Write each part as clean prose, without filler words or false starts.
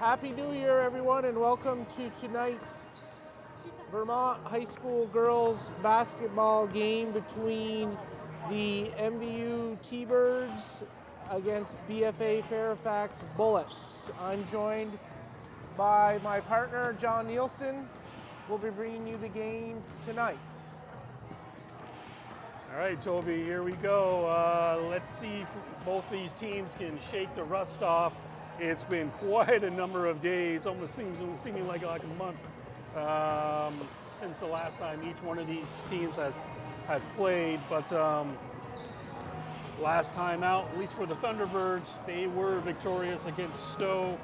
Happy New Year, everyone, and welcome to tonight's Vermont High School girls basketball game between the MVU T-Birds against BFA-Fairfax Bullets. I'm joined by my partner, John Nielsen. We'll be bringing you the game tonight. All right, Toby, here we go. Let's see if both these teams can shake the rust off. It's been quite a number of days, almost seeming like a month since the last time each one of these teams has played. But last time out, at least for the Thunderbirds, they were victorious against Stowe.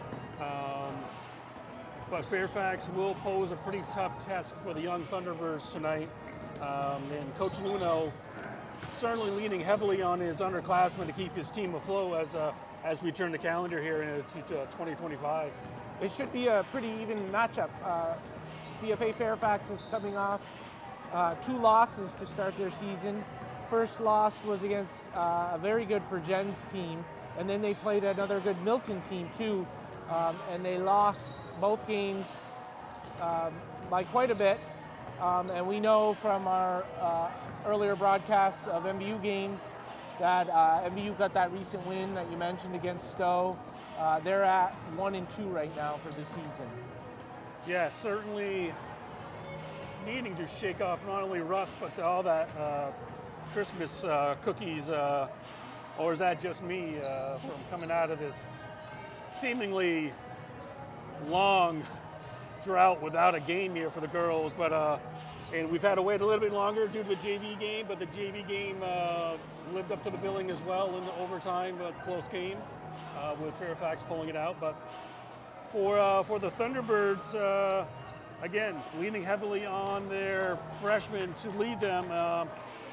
But Fairfax will pose a pretty tough test for the young Thunderbirds tonight. And Coach Nuno certainly leaning heavily on his underclassmen to keep his team afloat as we turn the calendar here into 2025. It should be a pretty even matchup. BFA Fairfax is coming off 2 losses to start their season. First loss was against a very good for Jen's team, and then they played another good Milton team too, and they lost both games by quite a bit. And we know from our earlier broadcasts of MVU games that MVU got that recent win that you mentioned against Stowe. They're at 1-2 right now for the season. Yeah, certainly needing to shake off not only rust, but all that Christmas cookies, or is that just me from coming out of this seemingly long drought without a game here for the girls, but and we've had to wait a little bit longer due to the JV game, but the JV game lived up to the billing as well in the overtime, but close game with Fairfax pulling it out. But for the Thunderbirds, again, leaning heavily on their freshmen to lead them,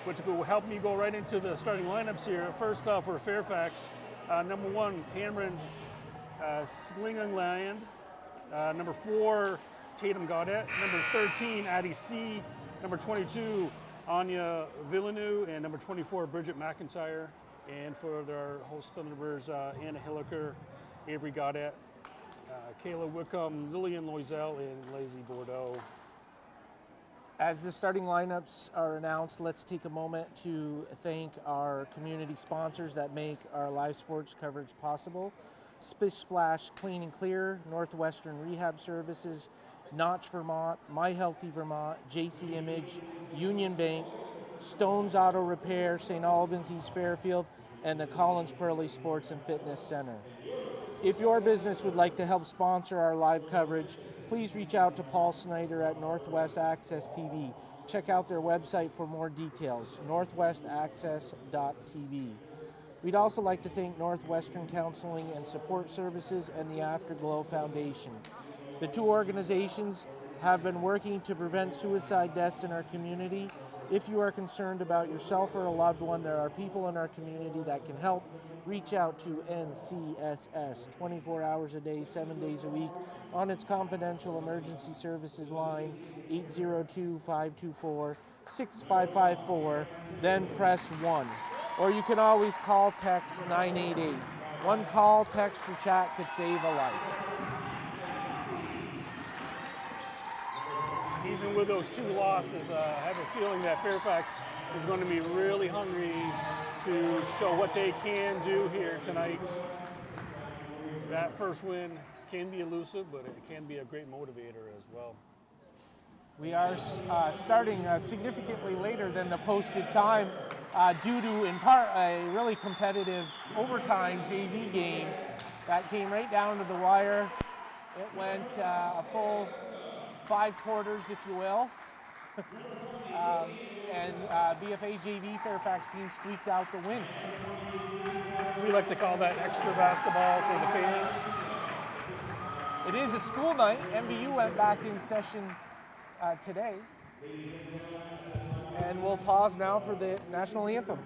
which will help me go right into the starting lineups here. First off, for Fairfax, number 1, Cameron Slingland. Number 4, Tatum Gaudet. Number 13, Addie C. Number 22, Anya Villeneuve. And number 24, Bridget McIntyre. And for their host Thunderbirds, Anna Hilliker, Avery Gaudet, Kayla Wickham, Lillian Loisel, and Lazy Bordeaux. As the starting lineups are announced, let's take a moment to thank our community sponsors that make our live sports coverage possible. Splish Splash Clean and Clear, Northwestern Rehab Services, Notch Vermont, My Healthy Vermont, JC Image, Union Bank, Stones Auto Repair, St. Albans East Fairfield, and the Collins Pearly Sports and Fitness Center. If your business would like to help sponsor our live coverage, please reach out to Paul Snyder at Northwest Access TV. Check out their website for more details, northwestaccess.tv. We'd also like to thank Northwestern Counseling and Support Services and the Afterglow Foundation. The 2 organizations have been working to prevent suicide deaths in our community. If you are concerned about yourself or a loved one, there are people in our community that can help. Reach out to NCSS 24 hours a day, 7 days a week on its confidential emergency services line 802-524-6554, then press 1. Or you can always call, text 988. One call, text, or chat could save a life. Even with those 2 losses, I have a feeling that Fairfax is going to be really hungry to show what they can do here tonight. That first win can be elusive, but it can be a great motivator as well. We are starting significantly later than the posted time due to, in part, a really competitive overtime JV game that came right down to the wire. It went a full 5 quarters, if you will. And BFA JV Fairfax team squeaked out the win. We like to call that extra basketball for the fans. It is a school night. MVU went back in session today. And we'll pause now for the national anthem.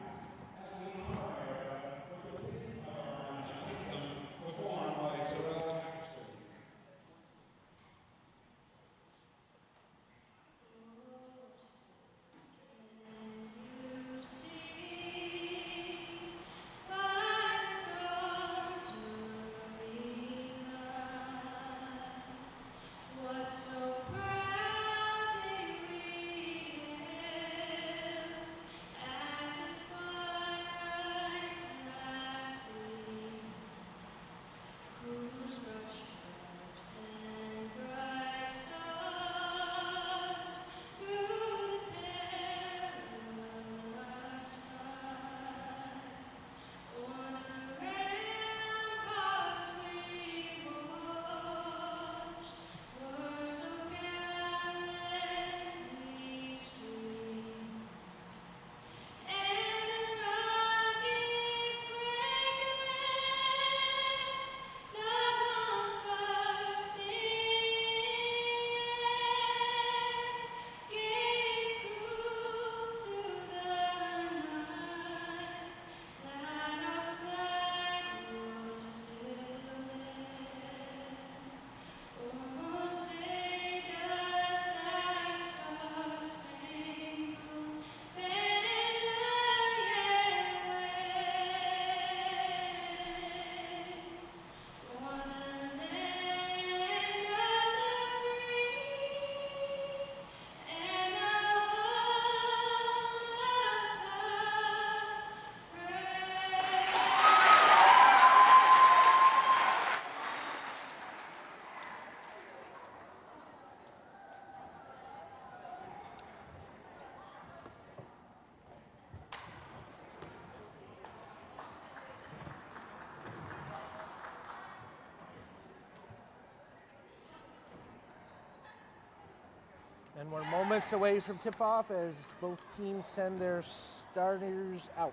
And we're moments away from tip-off as both teams send their starters out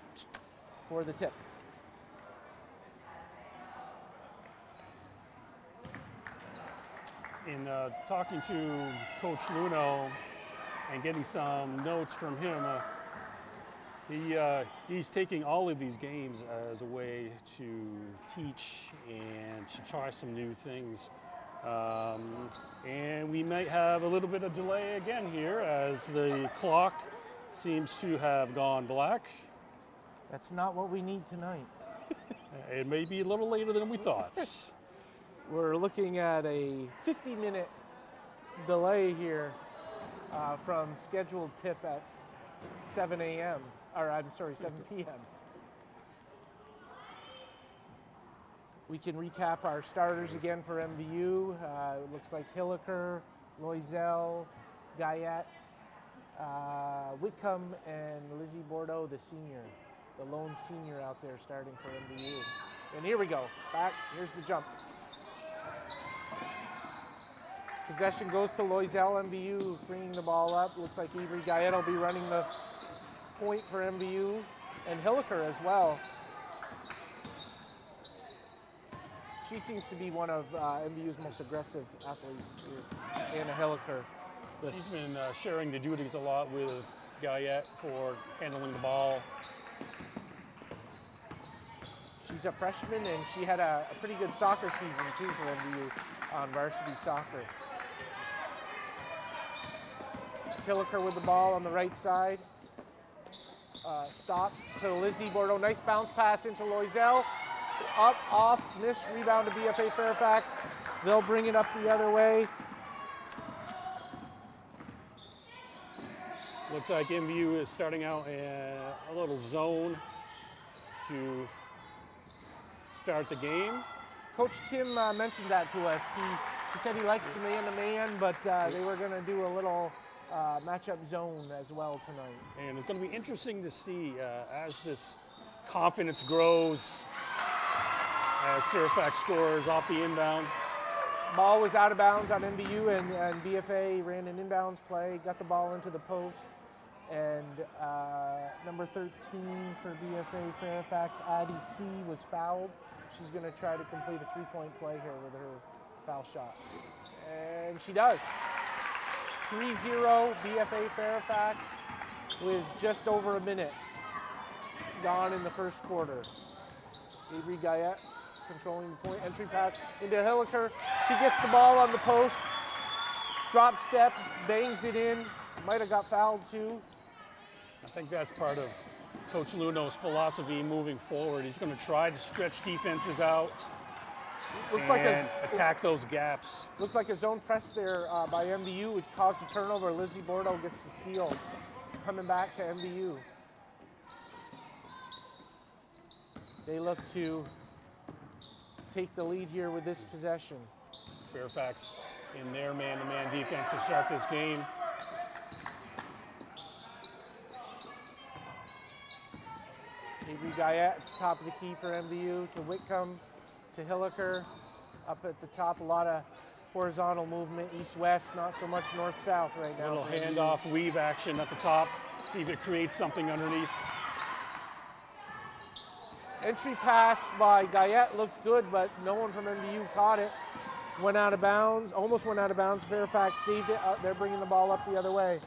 for the tip. In talking to Coach Luno and getting some notes from him, he's taking all of these games as a way to teach and to try some new things. And we might have a little bit of delay again here as the clock seems to have gone black. That's not what we need tonight. It may be a little later than we thought. We're looking at a 50-minute delay here from scheduled tip at 7 a.m. Or I'm sorry, 7 p.m. We can recap our starters again for MVU. It looks like Hilliker, Loisel, Guyette, Whitcomb, and Lizzie Bordeaux, the senior, the lone senior out there starting for MVU. And here we go. Back. Here's the jump. Possession goes to Loisel, MVU, bringing the ball up. Looks like Avery Guyette will be running the point for MVU, and Hilliker as well. She seems to be one of MVU's most aggressive athletes, is Anna Hilliker. She's been sharing the duties a lot with Guyette for handling the ball. She's a freshman, and she had a pretty good soccer season too for MVU on varsity soccer. Hilliker with the ball on the right side. Stops to Lizzie Bordeaux. Nice bounce pass into Loisel. Up, off, miss, rebound to BFA-Fairfax. They'll bring it up the other way. Looks like MVU is starting out in a little zone to start the game. Coach Kim mentioned that to us. He said he likes the man-to-man, but they were going to do a little matchup zone as well tonight. And it's going to be interesting to see as this confidence grows, as Fairfax scores off the inbound. Ball was out of bounds on MVU, and BFA ran an inbounds play, got the ball into the post, and number 13 for BFA-Fairfax, Addie C, was fouled. She's going to try to complete a three-point play here with her foul shot. And she does. 3-0 BFA-Fairfax with just over a minute gone in the first quarter. Avery Guyette controlling the point, entry pass into Hilliker. She gets the ball on the post, drop step, bangs it in. Might have got fouled too. I think that's part of Coach Luno's philosophy moving forward. He's going to try to stretch defenses out and attack those gaps. Looked like a zone press there by MVU. It caused a turnover. Lizzie Bordeaux gets the steal. Coming back to MVU. They look to take the lead here with this possession. Fairfax in their man-to-man defense to start this game. Avery Guyette at the top of the key for MVU, to Whitcomb, to Hilliker. Up at the top, a lot of horizontal movement, east-west, not so much north-south right now. A little handoff, weave action at the top. See if it creates something underneath. Entry pass by Guyette looked good, but no one from MVU caught it. Went out of bounds, almost went out of bounds. Fairfax saved it. They're bringing the ball up the other way.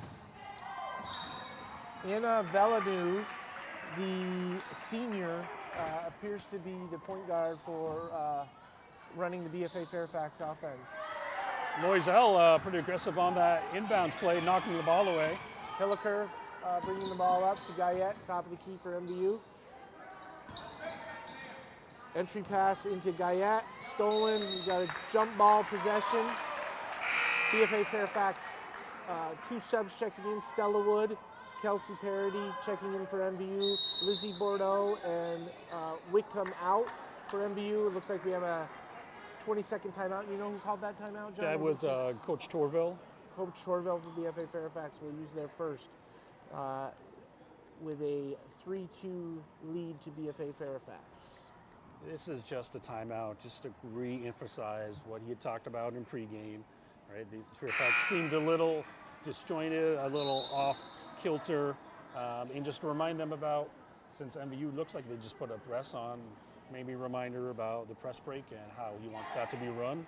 Anna Veladu, the senior, appears to be the point guard for running the BFA-Fairfax offense. Loisel pretty aggressive on that inbounds play, knocking the ball away. Hilliker bringing the ball up to Guyette, top of the key for MVU. Entry pass into Guyette, stolen. You got a jump ball possession. BFA-Fairfax, two subs checking in, Stella Wood, Kelsey Parody checking in for MVU, Lizzie Bordeaux, and Whitcomb out for MVU. It looks like we have a 20-second timeout. You know who called that timeout, John? That was Coach Torville. Coach Torville for BFA-Fairfax will use their first with a 3-2 lead to BFA-Fairfax. This is just a timeout, just to re-emphasize what he had talked about in pregame. Right, the Fairfax seemed a little disjointed, a little off kilter, and just to remind them about, since MVU looks like they just put a press on, maybe a reminder about the press break and how he wants that to be run.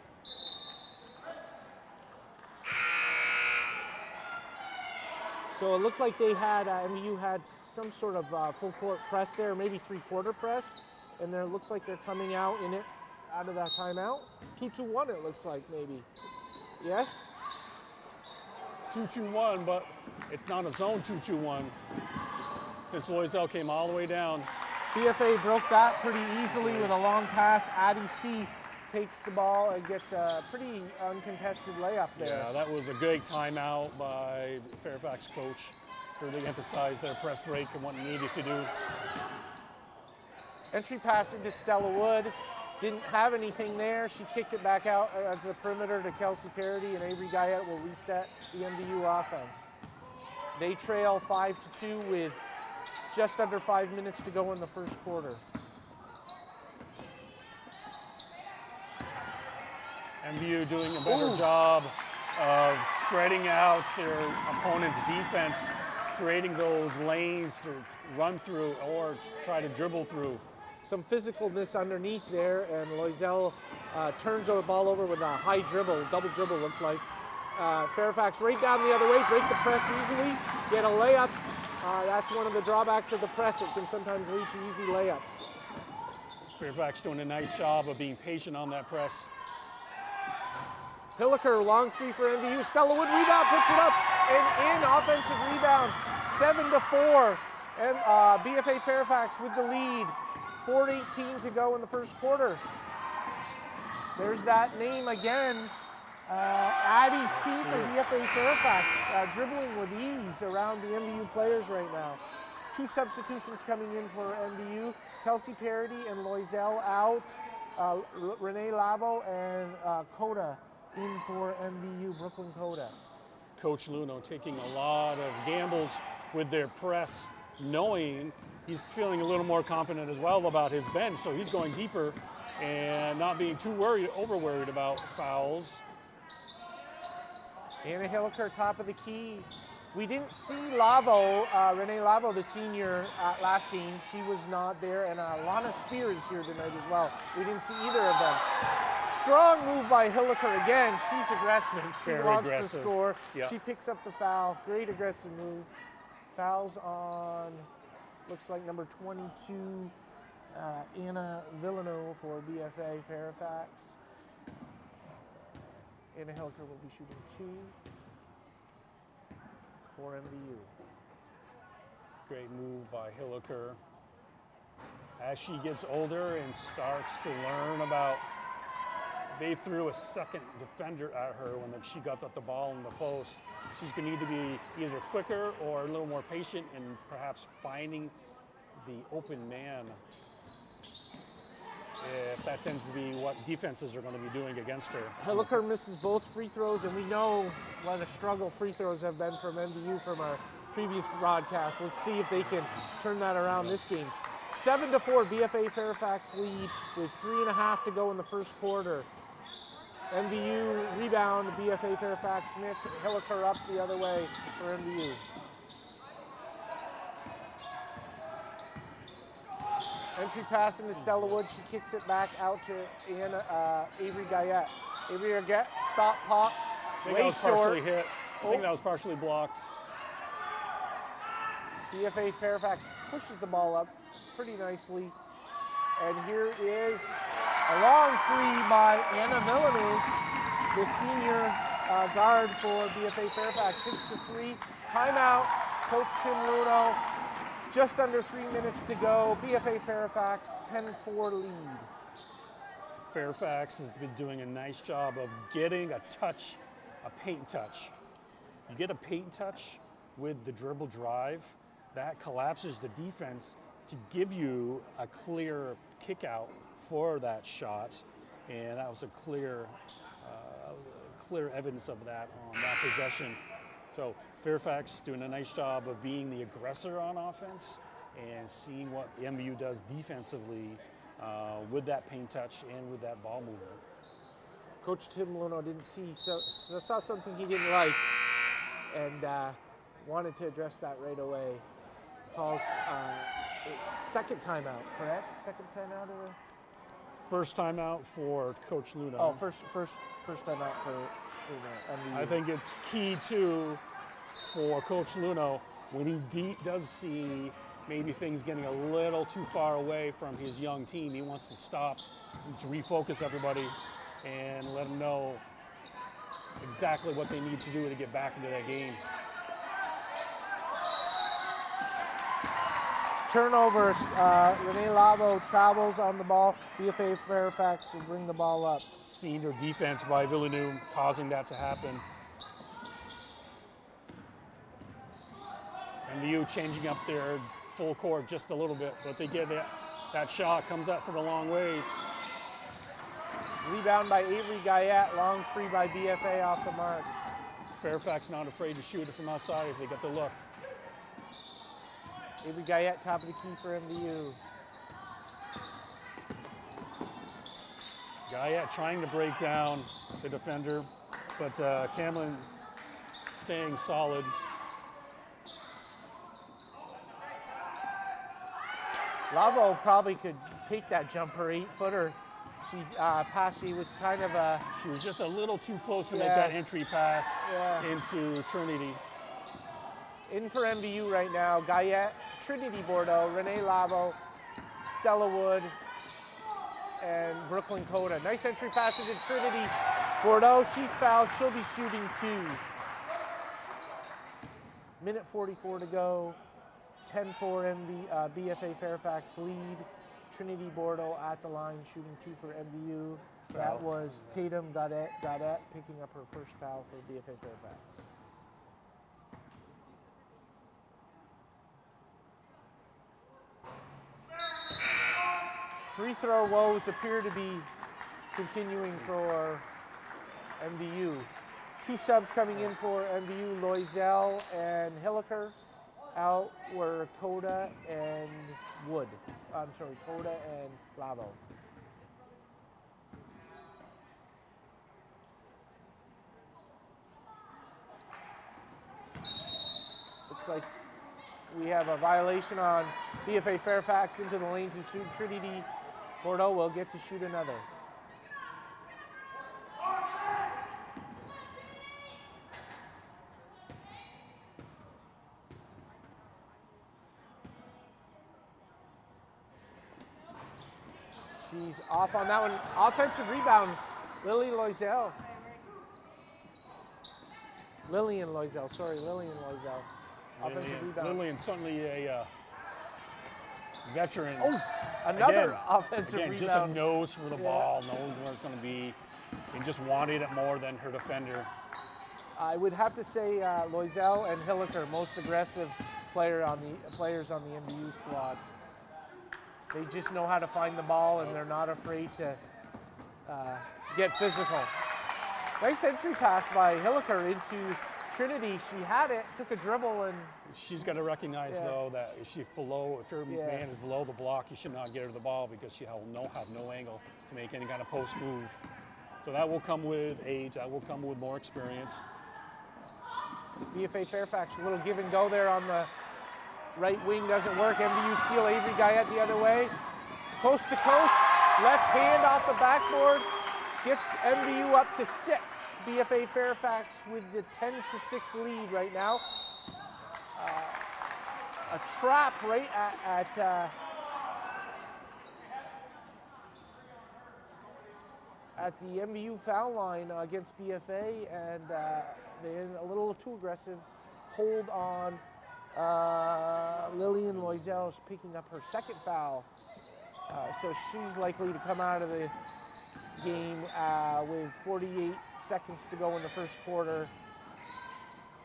So it looked like they had, MVU had some sort of full court press there, maybe 3/4 press, and there it looks like they're coming out in it, out of that timeout. 2-2-1 it looks like maybe. Yes? 2-2-1, but it's not a zone 2-2-1 since Loisel came all the way down. BFA broke that pretty easily with a long pass. Addie C takes the ball and gets a pretty uncontested layup there. Yeah, that was a great timeout by Fairfax coach to really emphasize their press break and what needed to do. Entry pass into Stella Wood. Didn't have anything there. She kicked it back out at the perimeter to Kelsey Parody, and Avery Guyette will reset the MVU offense. They trail 5-2 with just under 5 minutes to go in the first quarter. MVU doing a better job of spreading out their opponent's defense, creating those lanes to run through or try to dribble through. Some physicalness underneath there, and Loisel turns the ball over with a high dribble, double dribble looked like. Fairfax right down the other way, break the press easily, get a layup. That's one of the drawbacks of the press. It can sometimes lead to easy layups. Fairfax doing a nice job of being patient on that press. Hilliker, long three for MVU. Stella Wood rebound, puts it up, and in offensive rebound, 7-4. And BFA-Fairfax with the lead. 4:18 to go in the first quarter. There's that name again. Addie C for BFA-Fairfax, dribbling with ease around the MVU players right now. 2 substitutions coming in for MVU. Kelsey Parody and Loisel out. Renee Lavo and Coda in for MVU, Brooklyn Coda. Coach Luno taking a lot of gambles with their press, knowing he's feeling a little more confident as well about his bench, so he's going deeper and not being too over worried about fouls. Anna Hilliker, top of the key. We didn't see Lavo, Renee Lavo, the senior, last game. She was not there, and Lana Spear is here tonight as well. We didn't see either of them. Strong move by Hilliker again. She's aggressive. She wants to score. Yep. She picks up the foul. Great aggressive move. Fouls on, looks like number 22, Anna Villano for BFA-Fairfax. Anna Hilliker will be shooting 2 for MVU. Great move by Hilliker. As she gets older and starts to learn about, they threw a second defender at her when she got the ball in the post. She's going to need to be either quicker or a little more patient in perhaps finding the open man, if that tends to be what defenses are going to be doing against her. Hilliker misses both free throws, and we know what a struggle free throws have been from MVU from our previous broadcast. Let's see if they can turn that around this game. 7-4, BFA-Fairfax lead with 3.5 to go in the first quarter. MVU rebound, BFA-Fairfax miss, Hilliker up the other way for MVU. Entry pass into Stella Wood. She kicks it back out to Avery Guyette. Avery Guyette, stop, pop, way short. Partially hit. I think that was partially blocked. BFA-Fairfax pushes the ball up pretty nicely. And here is a long three by Anna Villanu, the senior guard for BFA-Fairfax. Hits the three. Timeout, Coach Tim Luno. Just under 3 minutes to go. BFA-Fairfax 10-4 lead. Fairfax has been doing a nice job of getting a touch, a paint touch. You get a paint touch with the dribble drive, that collapses the defense to give you a clear kick out for that shot. And that was a clear evidence of that on that possession. So Fairfax doing a nice job of being the aggressor on offense and seeing what the MVU does defensively with that paint touch and with that ball movement. Coach Tim Luno didn't see, so saw something he didn't like. and wanted to address that right away. Calls second timeout, correct? Second timeout of the... First timeout for Coach Luna. Oh, first timeout for Luna. I think it's key too for Coach Luna when he does see maybe things getting a little too far away from his young team. He wants to stop, to refocus everybody, and let them know exactly what they need to do to get back into that game. Turnovers. Rene Lavo travels on the ball. BFA-Fairfax will bring the ball up. Senior defense by Villeneuve causing that to happen. MVU changing up their full court just a little bit, but they get it. That shot comes out from a long ways. Rebound by Avery Guyette, long free by BFA off the mark. Fairfax not afraid to shoot it from outside if they get the look. Avery Guyette, top of the key for MVU. Guyette trying to break down the defender, but Camlin staying solid. Lavo probably could take that jumper, 8-footer. She was kind of a... She was just a little too close to make that entry pass into Trinity. In for MVU right now, Guyette, Trinity Bordeaux, Rene Lavo, Stella Wood, and Brooklyn Coda. Nice entry pass into Trinity Bordeaux. She's fouled. She'll be shooting 2. Minute 44 to go. 10-4 BFA-Fairfax lead. Trinity Bordeaux at the line, shooting 2 for MVU. That was Tatum Gaudette picking up her first foul for BFA-Fairfax. Free throw woes appear to be continuing for MVU. 2 subs coming in for MVU, Loisel and Hilliker. Out were Coda and Wood. I'm sorry, Coda and Lavo. Looks like we have a violation on BFA-Fairfax into the lane to shoot. Trinity Bordeaux will get to shoot another. She's off on that one. Offensive rebound, Lillian Loisel. Offensive rebound. Lillian, certainly a veteran. Oh, another offensive rebound. Just a nose for the ball, knowing where it's going to be, and just wanted it more than her defender. I would have to say Loisel and Hilliker, most aggressive players on the MVU squad. They just know how to find the ball, and they're not afraid to get physical. Nice entry pass by Hilliker into Trinity. She had it, took a dribble, and... She's got to recognize, though, that if her man is below the block, you should not get her the ball because she will have no angle to make any kind of post move. So that will come with age. That will come with more experience. BFA-Fairfax, a little give and go there on the right wing doesn't work. MVU steal. Avery Guyette the other way. Coast to coast. Left hand off the backboard. Gets MVU up to 6. BFA-Fairfax with the 10-6 lead right now. A trap right at the MVU foul line against BFA, and they're a little too aggressive. Hold on. Lillian Loisel is picking up her second foul, so she's likely to come out of the game with 48 seconds to go in the first quarter.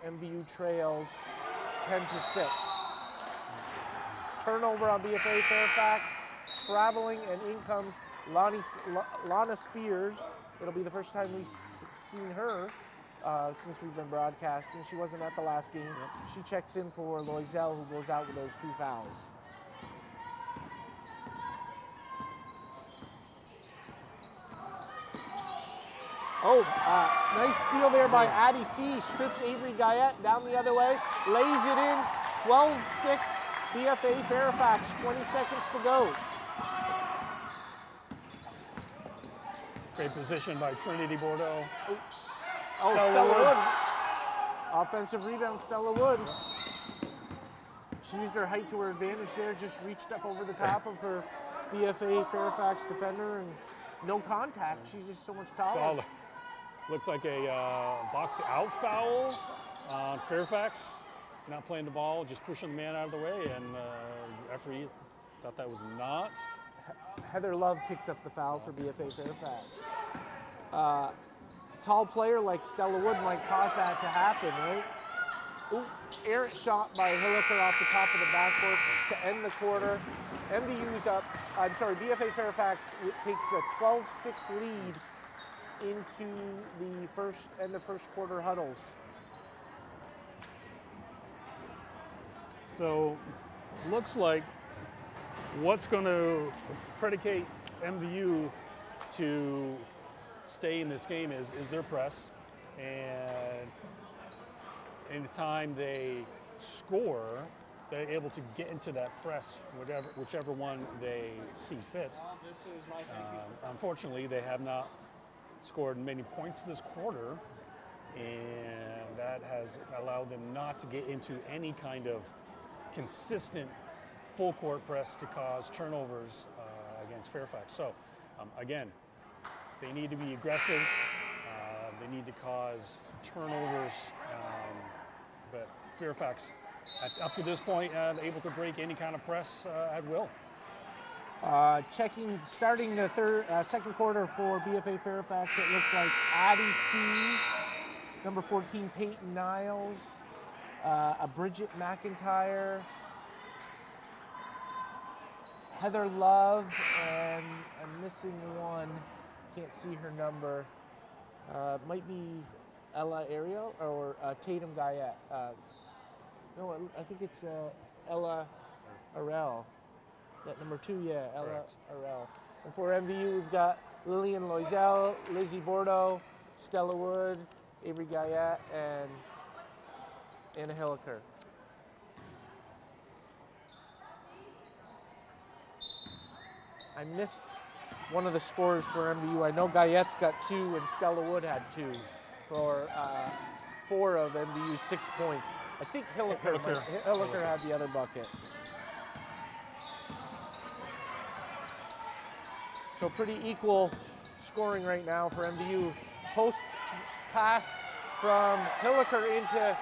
MVU trails 10-6. Turnover on BFA-Fairfax, traveling, and in comes Lana Spears. It'll be the first time we've seen her since we've been broadcasting. She wasn't at the last game. She checks in for Loisel, who goes out with those 2 fouls. Oh, nice steal there by Addie C. Strips Avery Guyette down the other way, lays it in. 12-6, BFA-Fairfax, 20 seconds to go. Great position by Trinity Bordeaux. Oh, Stella Wood. Offensive rebound, Stella Wood. She used her height to her advantage there, just reached up over the top of her BFA-Fairfax defender, and no contact. She's just so much taller. Looks like a box out foul on Fairfax. Not playing the ball, just pushing the man out of the way, and referee thought that was not. Heather Love picks up the foul for BFA-Fairfax. Tall player like Stella Wood might cause that to happen, right? Ooh, errant shot by Hilliker off the top of the backboard to end the quarter. MVU's up, BFA-Fairfax takes a 12-6 lead into the end of first quarter huddles. So, looks like what's going to predicate MVU to stay in this game is their press, and anytime they score, they're able to get into that press, whichever one they see fit. Unfortunately, they have not scored many points this quarter, and that has allowed them not to get into any kind of consistent full court press to cause turnovers against Fairfax. So again, they need to be aggressive. They need to cause turnovers, but Fairfax, up to this point, able to break any kind of press at will. Starting the second quarter for BFA-Fairfax, it looks like Addie C's, number 14 Peyton Niles, a Bridget McIntyre, Heather Love, and I'm missing one. Can't see her number. Might be Ella Ariel or Tatum Guyette. No, I think it's Ella Arel. That number 2, yeah, Ella Correct. Arel. And for MVU, we've got Lillian Loisel, Lizzie Bordeaux, Stella Wood, Avery Guyette, and Anna Hilliker. I missed one of the scores for MVU. I know Guyette's got 2 and Stella Wood had 2 for 4 of MVU's 6 points. I think Hilliker had the other bucket. So pretty equal scoring right now for MVU. Post pass from Hilliker into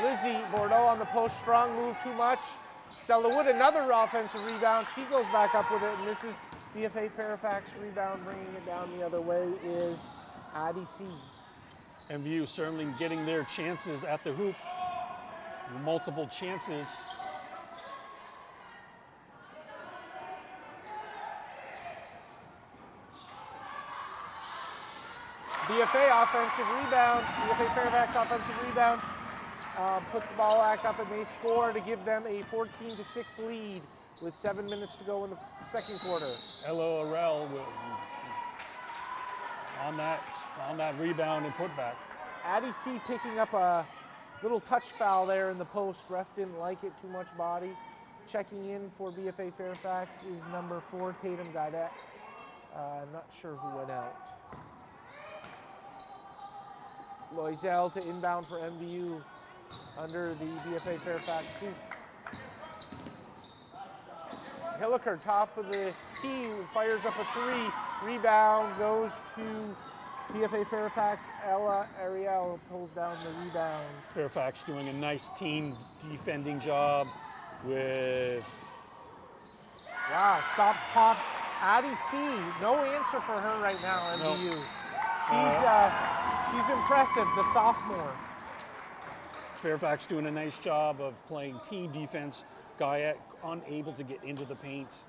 Lizzie Bordeaux on the post. Strong move, too much. Stella Wood, another offensive rebound. She goes back up with it, and this is BFA-Fairfax rebound. Bringing it down the other way is Addie C. MVU certainly getting their chances at the hoop. Multiple chances. BFA offensive rebound. BFA-Fairfax offensive rebound. Puts the ball back up, and they score to give them a 14-6 lead with 7 minutes to go in the second quarter. Ella Arel on that rebound and putback. Addie C picking up a little touch foul there in the post. Ref didn't like it, too much body. Checking in for BFA-Fairfax is number 4, Tatum Guyette. I'm not sure who went out. Loisel to inbound for MVU under the BFA-Fairfax hoop. Hilliker, top of the key, fires up a 3. Rebound goes to BFA-Fairfax. Ella Ariel pulls down the rebound. Fairfax doing a nice team defending job with... Wow, stops pop. Addie C, no answer for her right now, MVU. Nope. She's impressive, the sophomore. Fairfax doing a nice job of playing team defense. Guyette unable to get into the paint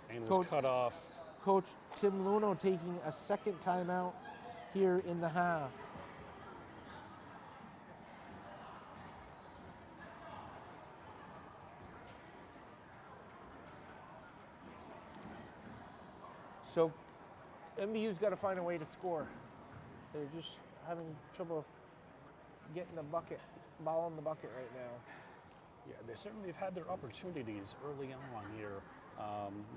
and was cut off. Coach Tim Luno taking a second timeout here in the half. So MVU's got to find a way to score. They're just having trouble getting the ball in the bucket right now. Yeah, they certainly have had their opportunities early on here.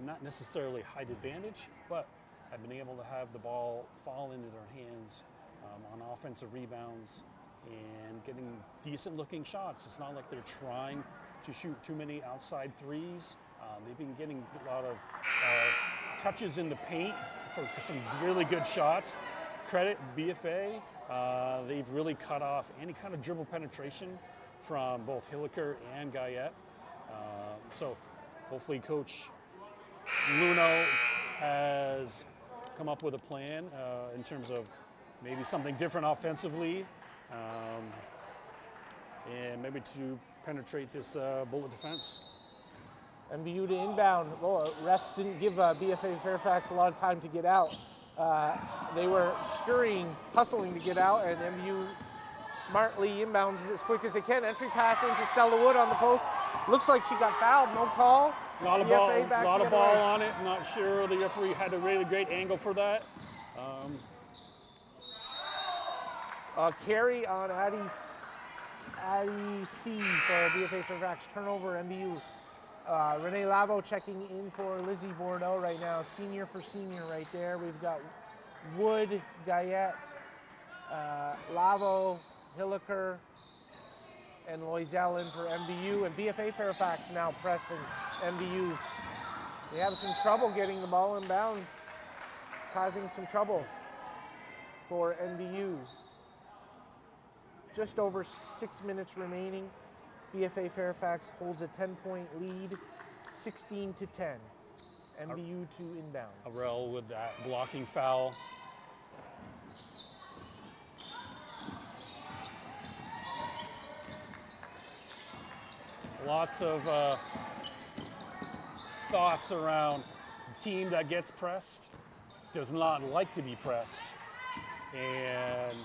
Not necessarily height advantage, but have been able to have the ball fall into their hands on offensive rebounds and getting decent looking shots. It's not like they're trying to shoot too many outside threes. They've been getting a lot of touches in the paint for some really good shots. Credit BFA, they've really cut off any kind of dribble penetration from both Hilliker and Guyette. So hopefully Coach Luno has come up with a plan in terms of maybe something different offensively, and maybe to penetrate this bullet defense. MVU to inbound. Well, refs didn't give BFA-Fairfax a lot of time to get out. They were scurrying, hustling to get out, and MVU smartly inbounds as quick as they can. Entry pass into Stella Wood on the post. Looks like she got fouled, no call. A lot of ball on it. Not sure the referee had a really great angle for that. Carry on Addie C for BFA-Fairfax. Turnover, MVU. Renee Lavo checking in for Lizzie Bordeaux right now. Senior for senior right there. We've got Wood, Guyette, Lavo, Hilliker, and Loisel in for MVU. And BFA-Fairfax now pressing MVU. They have some trouble getting the ball in bounds, causing some trouble for MVU. Just over 6 minutes remaining. BFA-Fairfax holds a 10-point lead, 16-10. MVU to inbound. Arell with that blocking foul. Lots of thoughts around the team that gets pressed does not like to be pressed. And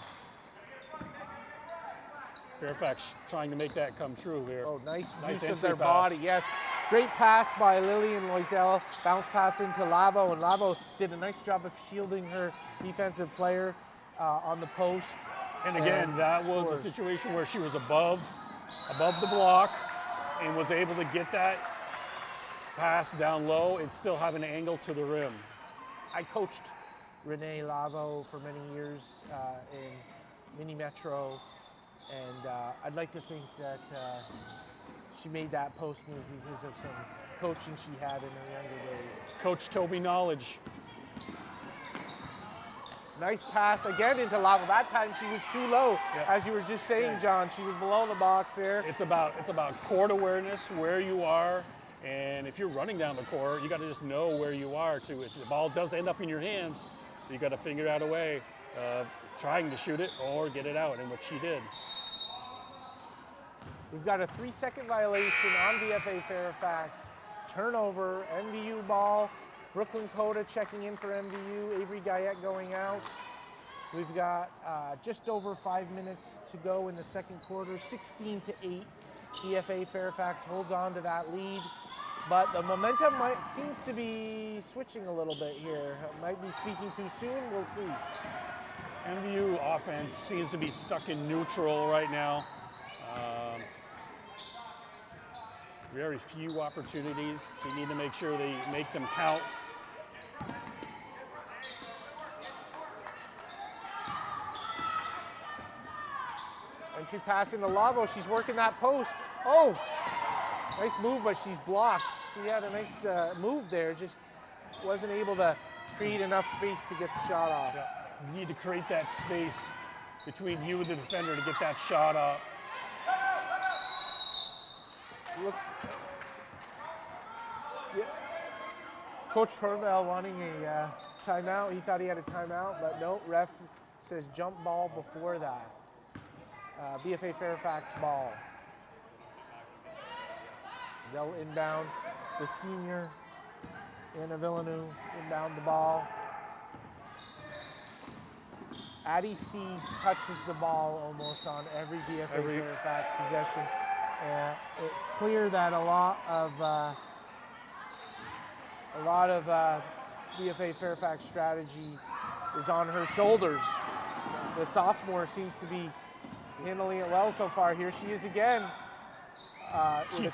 Fairfax trying to make that come true here. Oh, nice use entry of their pass. body, yes. Great pass by Lillian Loisel. Bounce pass into Lavo, and Lavo did a nice job of shielding her defensive player on the post. And again, that was a situation where she was above the block and was able to get that pass down low and still have an angle to the rim. I coached Renee Lavo for many years in Mini Metro, and I'd like to think that she made that post move because of some coaching she had in her younger days. Coach Toby knowledge. Nice pass again into Lavo. That time she was too low, as you were just saying, John. She was below the box there. It's about court awareness, where you are, and if you're running down the court, you got to just know where you are too. If the ball does end up in your hands, you got to figure out a way of trying to shoot it or get it out, and what she did. We've got a 3-second violation on BFA-Fairfax. Turnover, MVU ball. Brooklyn Coda checking in for MVU. Avery Guyette going out. We've got just over 5 minutes to go in the second quarter. 16-8. BFA-Fairfax holds on to that lead. But the momentum seems to be switching a little bit here. Might be speaking too soon. We'll see. MVU offense seems to be stuck in neutral right now. Very few opportunities. They need to make sure they make them count. Entry pass into Lavo. She's working that post. Oh, nice move, but she's blocked. She had a nice move there, just wasn't able to create enough space to get the shot off. Yeah. You need to create that space between you and the defender to get that shot up. Looks. Yeah. Coach Torvell wanting a timeout. He thought he had a timeout, but no, ref says jump ball before that. BFA-Fairfax ball. They'll inbound. The senior, Anna Villeneuve, inbound the ball. Addie C touches the ball almost on every BFA-Fairfax possession. It's clear that a lot of BFA-Fairfax strategy is on her shoulders. The sophomore seems to be handling it well so far. Here she is again. She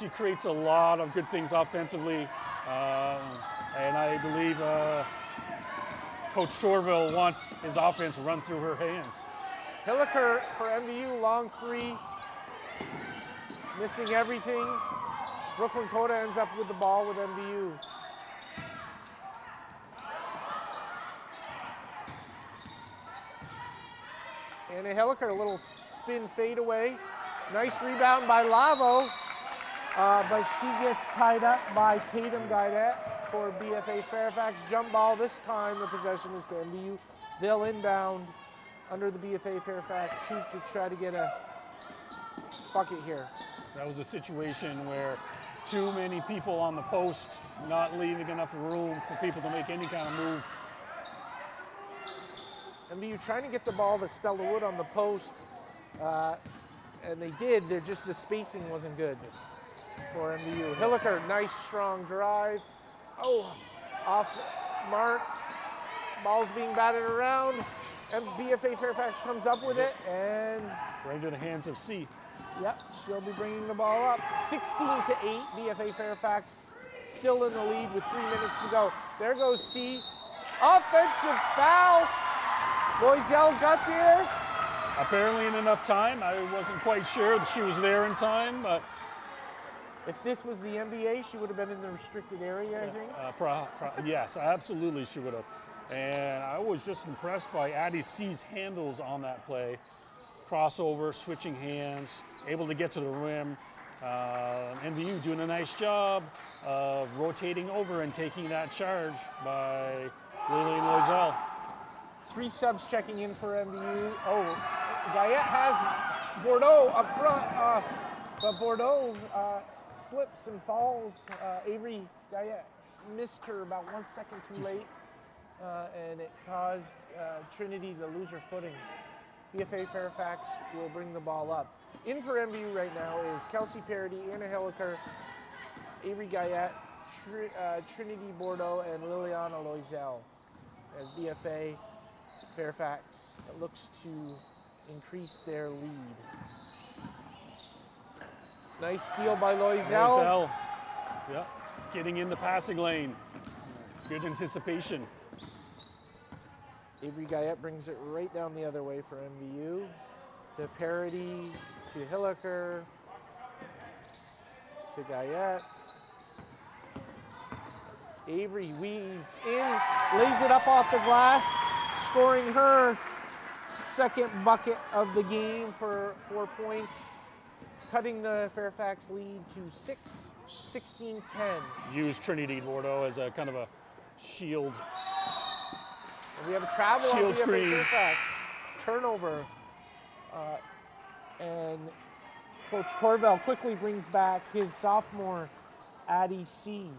creates a lot of good things offensively, and I believe Coach Torville wants his offense run through her hands. Hilliker for MVU, long three, missing everything. Brooklyn Coda ends up with the ball with MVU. Anna Hilliker, a little spin fade away. Nice rebound by Lavo, but she gets tied up by Tatum Guyette for BFA-Fairfax. Jump ball this time, the possession is to MVU. They'll inbound under the BFA-Fairfax hoop to try to get a bucket here. That was a situation where too many people on the post, not leaving enough room for people to make any kind of move. MVU trying to get the ball to Stella Wood on the post, and they did. They're just the spacing wasn't good for MVU. Hilliker, nice strong drive. Oh, off mark. Ball's being batted around, and BFA-Fairfax comes up with it, and right into the hands of C. Yep, she'll be bringing the ball up. 16-8, BFA-Fairfax still in the lead with 3 minutes to go. There goes C. Offensive foul. Loisel got there. Apparently in enough time. I wasn't quite sure that she was there in time, but if this was the NBA, she would have been in the restricted area, I think. Yes, absolutely she would have. And I was just impressed by Addie C's handles on that play. Crossover, switching hands, able to get to the rim. MVU doing a nice job of rotating over and taking that charge by Lillian Loisel. 3 subs checking in for MVU. Oh, Guyette has Bordeaux up front, but Bordeaux slips and falls. Avery Guyette missed her about 1 second too late, and it caused Trinity to lose her footing. BFA-Fairfax will bring the ball up. In for MVU right now is Kelsey Parody, Anna Hilliker, Avery Guyette, Trinity Bordeaux, and Liliana Loisel, as BFA-Fairfax looks to increase their lead. Nice steal by Loisel. Yep, getting in the passing lane. Good anticipation. Avery Guyette brings it right down the other way for MVU. To Parody, to Hilliker, to Guyette. Avery weaves in, lays it up off the glass, scoring her second bucket of the game for 4 points, cutting the Fairfax lead to 16-10. Use Trinity Bordeaux as a kind of a shield. And we have a travel shield on screen. Fairfax. Turnover. And Coach Torville quickly brings back his sophomore, Addie C.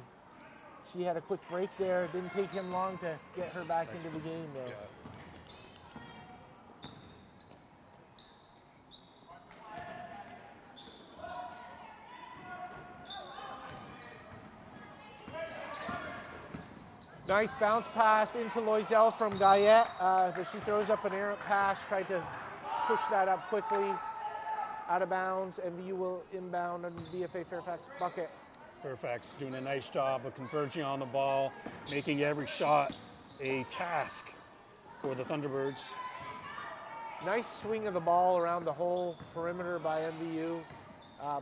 She had a quick break there. It didn't take him long to get her back into the game, though. Yeah. Nice bounce pass into Loisel from Guyette, but she throws up an errant pass, tried to push that up quickly, out of bounds. MVU will inbound on BFA-Fairfax bucket. Fairfax doing a nice job of converging on the ball, making every shot a task for the Thunderbirds. Nice swing of the ball around the whole perimeter by MVU,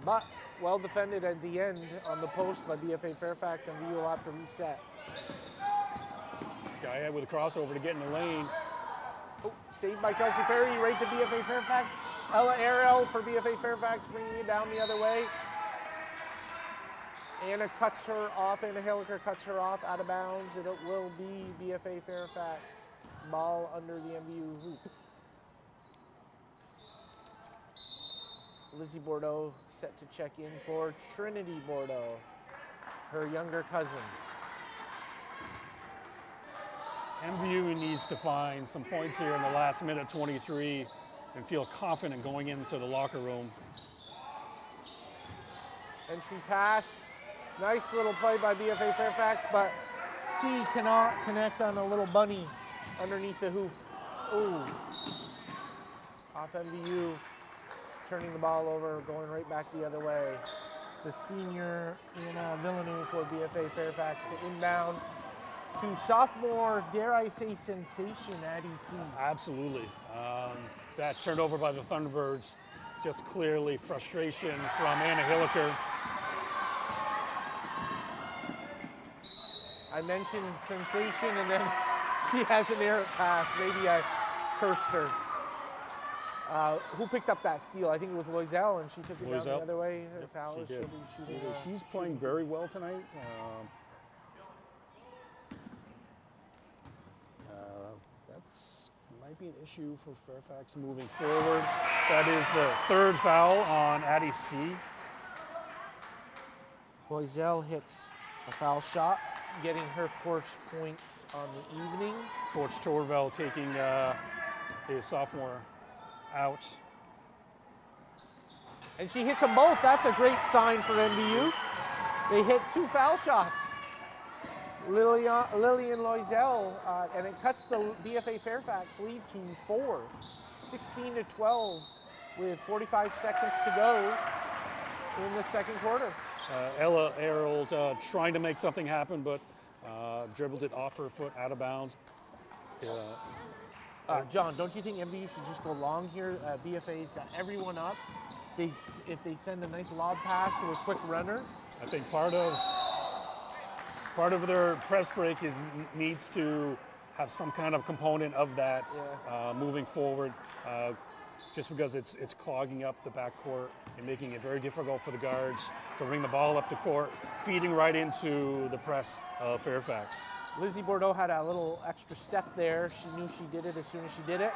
but well defended at the end on the post by BFA-Fairfax. MVU will have to reset. Guyette with a crossover to get in the lane. Oh, saved by Kelsey Perry, right to BFA-Fairfax. Ella Ariel for BFA-Fairfax, bringing it down the other way. Anna cuts her off, Anna Hilliker cuts her off out of bounds, and it will be BFA-Fairfax. Ball under the MVU hoop. Lizzie Bordeaux set to check in for Trinity Bordeaux, her younger cousin. MVU needs to find some points here in the last minute 23 and feel confident going into the locker room. Entry pass. Nice little play by BFA-Fairfax, but C cannot connect on a little bunny underneath the hoop. Ooh. Off MVU, turning the ball over, going right back the other way. The senior in Villeneuve for BFA-Fairfax to inbound to sophomore, dare I say, sensation at EC. Absolutely. That turnover by the Thunderbirds, just clearly frustration from Anna Hilliker. I mentioned sensation, and then she has an errant pass. Maybe I cursed her. Who picked up that steal? I think it was Loisel, and she took it down the other way. Yep, Foul. she did. She'll be shooting. She's playing very well tonight. That's might be an issue for Fairfax moving forward. That is the third foul on Addie C. Loisel hits a foul shot, getting her first points on the evening. Coach Torvell taking his sophomore out. And she hits them both. That's a great sign for MVU. They hit 2 foul shots. Lillian Loisel, and it cuts the BFA-Fairfax lead to 4, 16-12, with 45 seconds to go in the second quarter. Ella Errold trying to make something happen, but dribbled it off her foot, out of bounds. John, don't you think MVU should just go long here? BFA's got everyone up. If they send a nice lob pass to a quick runner. I think part of their press break needs to have some kind of component of that moving forward, just because it's clogging up the backcourt and making it very difficult for the guards to bring the ball up the court, feeding right into the press of Fairfax. Lizzie Bordeaux had a little extra step there. She knew she did it as soon as she did it.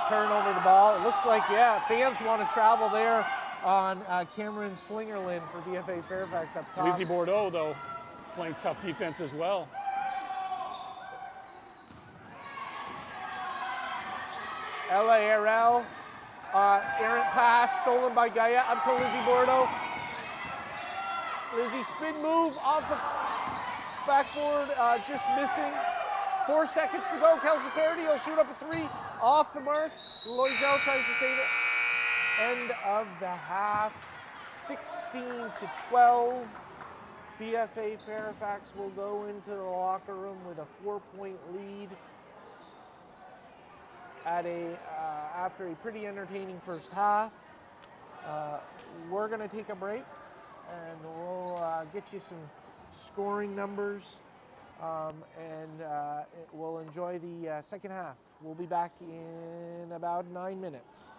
Turn over the ball. It looks like, fans want to travel there on Cameron Slingerland for BFA Fairfax up top. Lizzie Bordeaux, though, playing tough defense as well. Ella Arel, errant pass stolen by Gaia up to Lizzie Bordeaux. Lizzie spin move off the backboard, just missing. 4 seconds to go. Kelsey Parody will shoot up a 3 off the mark. Loisel tries to save it. End of the half, 16-12. BFA Fairfax will go into the locker room with a 4-point lead at after a pretty entertaining first half. We're going to take a break, and we'll get you some scoring numbers, and we'll enjoy the second half. We'll be back in about 9 minutes.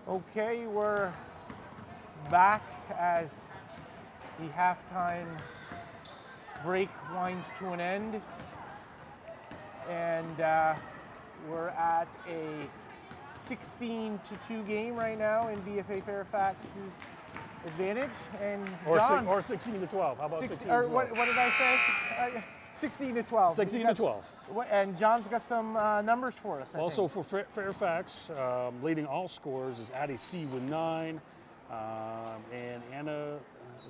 Okay, we're back as the halftime break winds to an end. And we're at a 16-2 game right now in BFA-Fairfax's advantage. And John, or 16-12. How about 16? Or what did I say? 16-12. 16-12. And John's got some numbers for us. Also for Fairfax, leading all scores is Addie C with 9, and Anna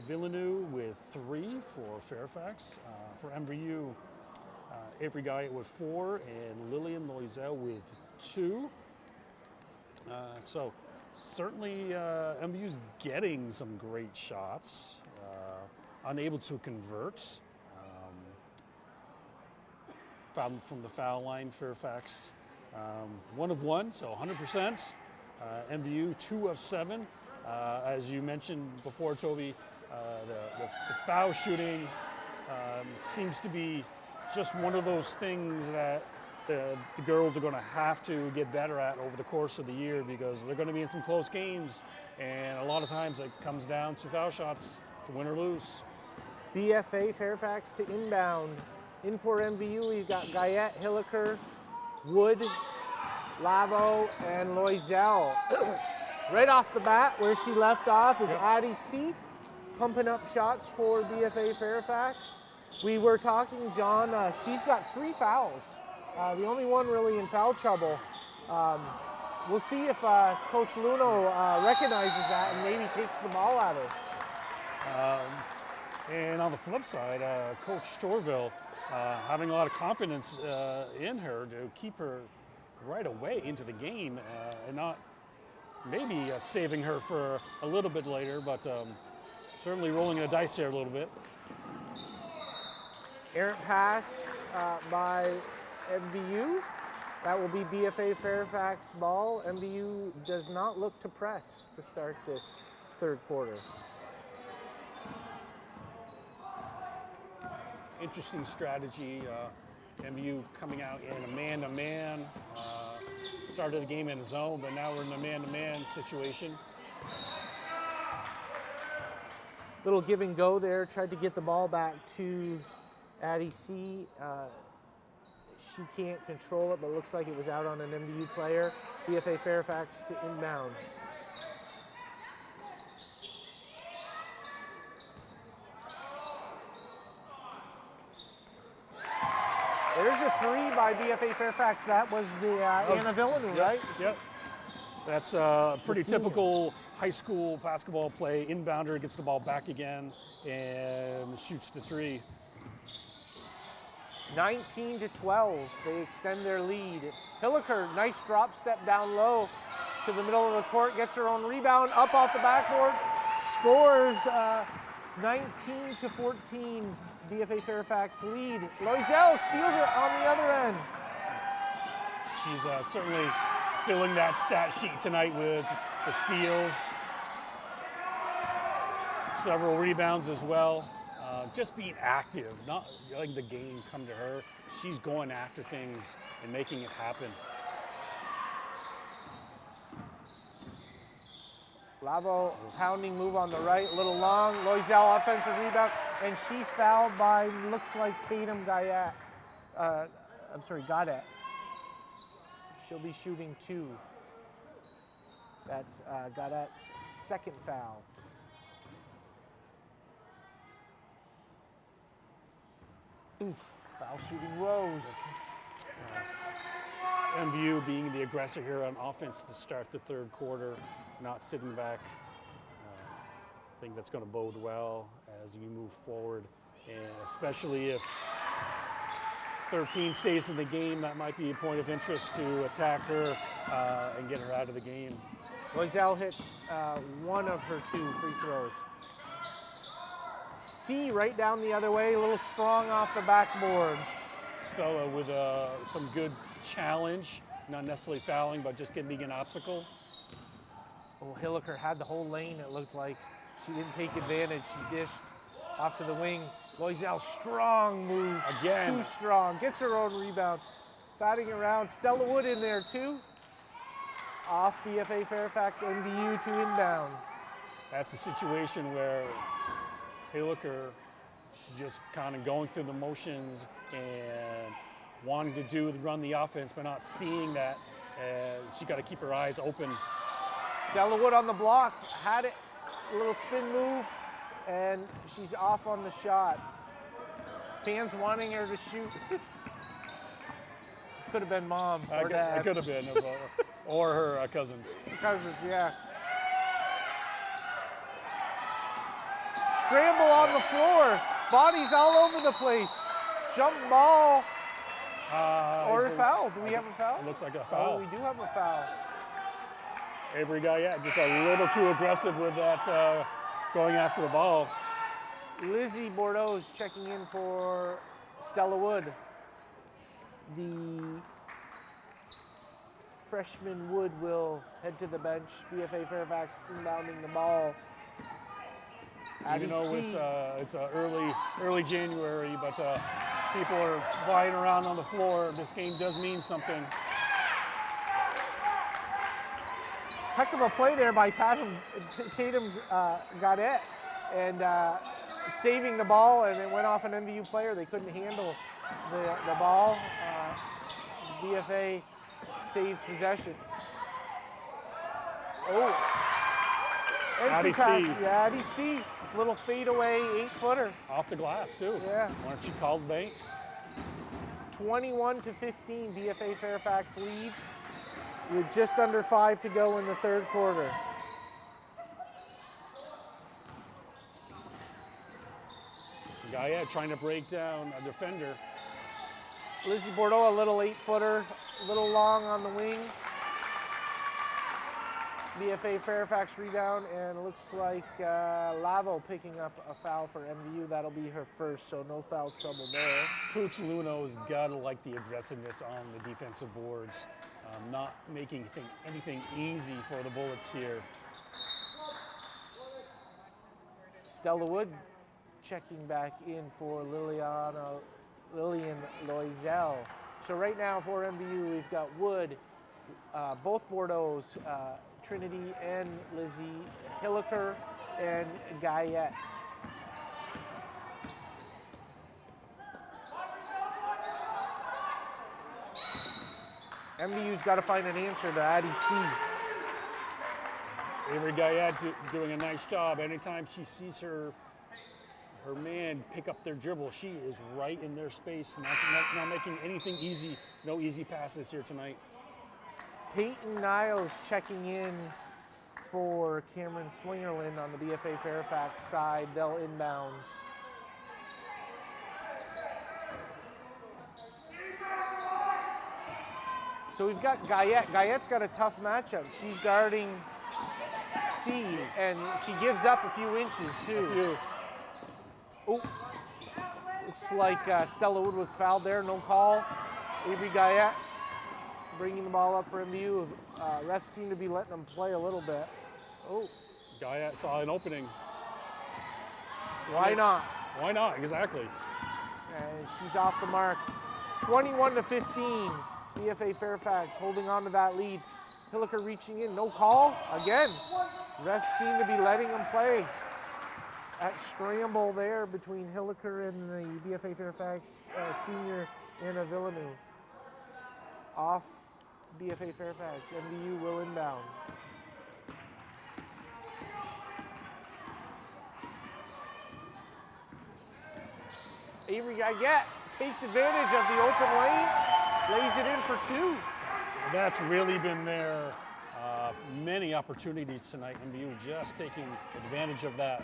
Villeneuve with 3 for Fairfax. For MVU, Avery Guy with 4, and Lillian Loisel with 2. So certainly MVU's getting some great shots, unable to convert. From the foul line, Fairfax 1 of 1, so 100%. MVU 2 of 7. As you mentioned before, Toby, the foul shooting seems to be just one of those things that the girls are going to have to get better at over the course of the year, because they're going to be in some close games, and a lot of times it comes down to foul shots to win or lose. BFA-Fairfax to inbound. In for MVU, we've got Guyette, Hilliker, Wood, Lavo, and Loisel. Right off the bat, where she left off is Addie C, pumping up shots for BFA-Fairfax. We were talking, John, she's got 3 fouls. The only one really in foul trouble. We'll see if Coach Luno recognizes that and maybe takes the ball at her. And on the flip side, Coach Torville having a lot of confidence in her to keep her right away into the game, and not maybe saving her for a little bit later, but certainly rolling the dice here a little bit. Errant pass by MVU. That will be BFA-Fairfax ball. MVU does not look to press to start this third quarter. Interesting strategy. MVU coming out in a man-to-man. Started the game in a zone, but now we're in a man-to-man situation. Little give and go there. Tried to get the ball back to Addie C. She can't control it, but looks like it was out on an MVU player. BFA-Fairfax to inbound. There's a 3 by BFA-Fairfax. That was the Anna Villeneuve, right? Yep. That's a pretty typical high school basketball play. Inbounder gets the ball back again and shoots the 3. 19-12. They extend their lead. Hilliker, nice drop step down low to the middle of the court. Gets her own rebound up off the backboard. Scores 19-14. BFA-Fairfax lead. Loisel steals it on the other end. She's certainly filling that stat sheet tonight with the steals, several rebounds as well. Just being active, not letting the game come to her. She's going after things and making it happen. Lavo pounding move on the right, a little long. Loisel offensive rebound, and she's fouled by, looks like Tatum Guyette. Godet. She'll be shooting 2. That's Godet's second foul. Ooh, foul shooting Rose. MVU being the aggressor here on offense to start the third quarter, not sitting back. I think that's going to bode well as you move forward, and especially if 13 stays in the game, that might be a point of interest to attack her and get her out of the game. Loisel hits 1 of her 2 free throws. C right down the other way, a little strong off the backboard. Stella with some good challenge, not necessarily fouling, but just being an obstacle. Well, Hilliker had the whole lane, it looked like. She didn't take advantage. She dished off to the wing. Loisel, strong move. Again. Too strong. Gets her own rebound. Batting around. Stella Wood in there too. off BFA-Fairfax, MVU to inbound. That's a situation where Hilliker, she's just kind of going through the motions and wanting to run the offense, but not seeing that. She got to keep her eyes open. Stella Wood on the block, had it, a little spin move, and she's off on the shot. Fans wanting her to shoot. Could have been mom or dad. It could have been, or her cousins. Cousins, yeah. Scramble on the floor, bodies all over the place. Jump ball, or a foul. Do we have a foul? It looks like a foul. Oh, we do have a foul. Avery Guyette just a little too aggressive with that, going after the ball. Lizzie Bordeaux's checking in for Stella Wood. The freshman Wood will head to the bench. BFA-Fairfax inbounding the ball. Even though it's early January, but people are flying around on the floor. This game does mean something. Heck of a play there by Tatum Gaudette, and saving the ball, and it went off an MVU player. They couldn't handle the ball. BFA saves possession. Oh, entry pass. Yeah, Addie C. Little fadeaway 8-footer. Off the glass too. Yeah. Wonder if she called bank. 21-15, BFA-Fairfax lead with just under 5 to go in the third quarter. Guyette trying to break down a defender. Lizzie Bordeaux, a little 8-footer, a little long on the wing. BFA-Fairfax rebound, and it looks like Lavo picking up a foul for MVU. That'll be her first, so no foul trouble there. Coach Luno's got to like the aggressiveness on the defensive boards, not making anything easy for the Bullets here. Stella Wood checking back in for Lillian Loisel. So right now for MVU, we've got Wood, both Bordeaux's, Trinity and Lizzie, Hilliker and Guyette. MVU's got to find an answer to Addie C. Avery Guyette doing a nice job. Anytime she sees her man pick up their dribble, she is right in their space, not making anything easy. No easy passes here tonight. Peyton Niles checking in for Cameron Slingerland on the BFA-Fairfax side. They'll inbounds. So we've got Guyette. Guyette's got a tough matchup. She's guarding C, and she gives up a few inches too. Oh, looks like Stella Wood was fouled there. No call. Avery Guyette bringing the ball up for MVU. Refs seem to be letting them play a little bit. Oh. Guyette saw an opening. Why not? Why not, exactly. And she's off the mark. 21-15, BFA-Fairfax holding on to that lead. Hilliker reaching in, no call, again. Refs seem to be letting them play. That scramble there between Hilliker and the BFA-Fairfax senior Anna Villeneuve. Off BFA-Fairfax, MVU will inbound. Avery Guyette takes advantage of the open lane, lays it in for two. That's really been their many opportunities tonight. MVU just taking advantage of that.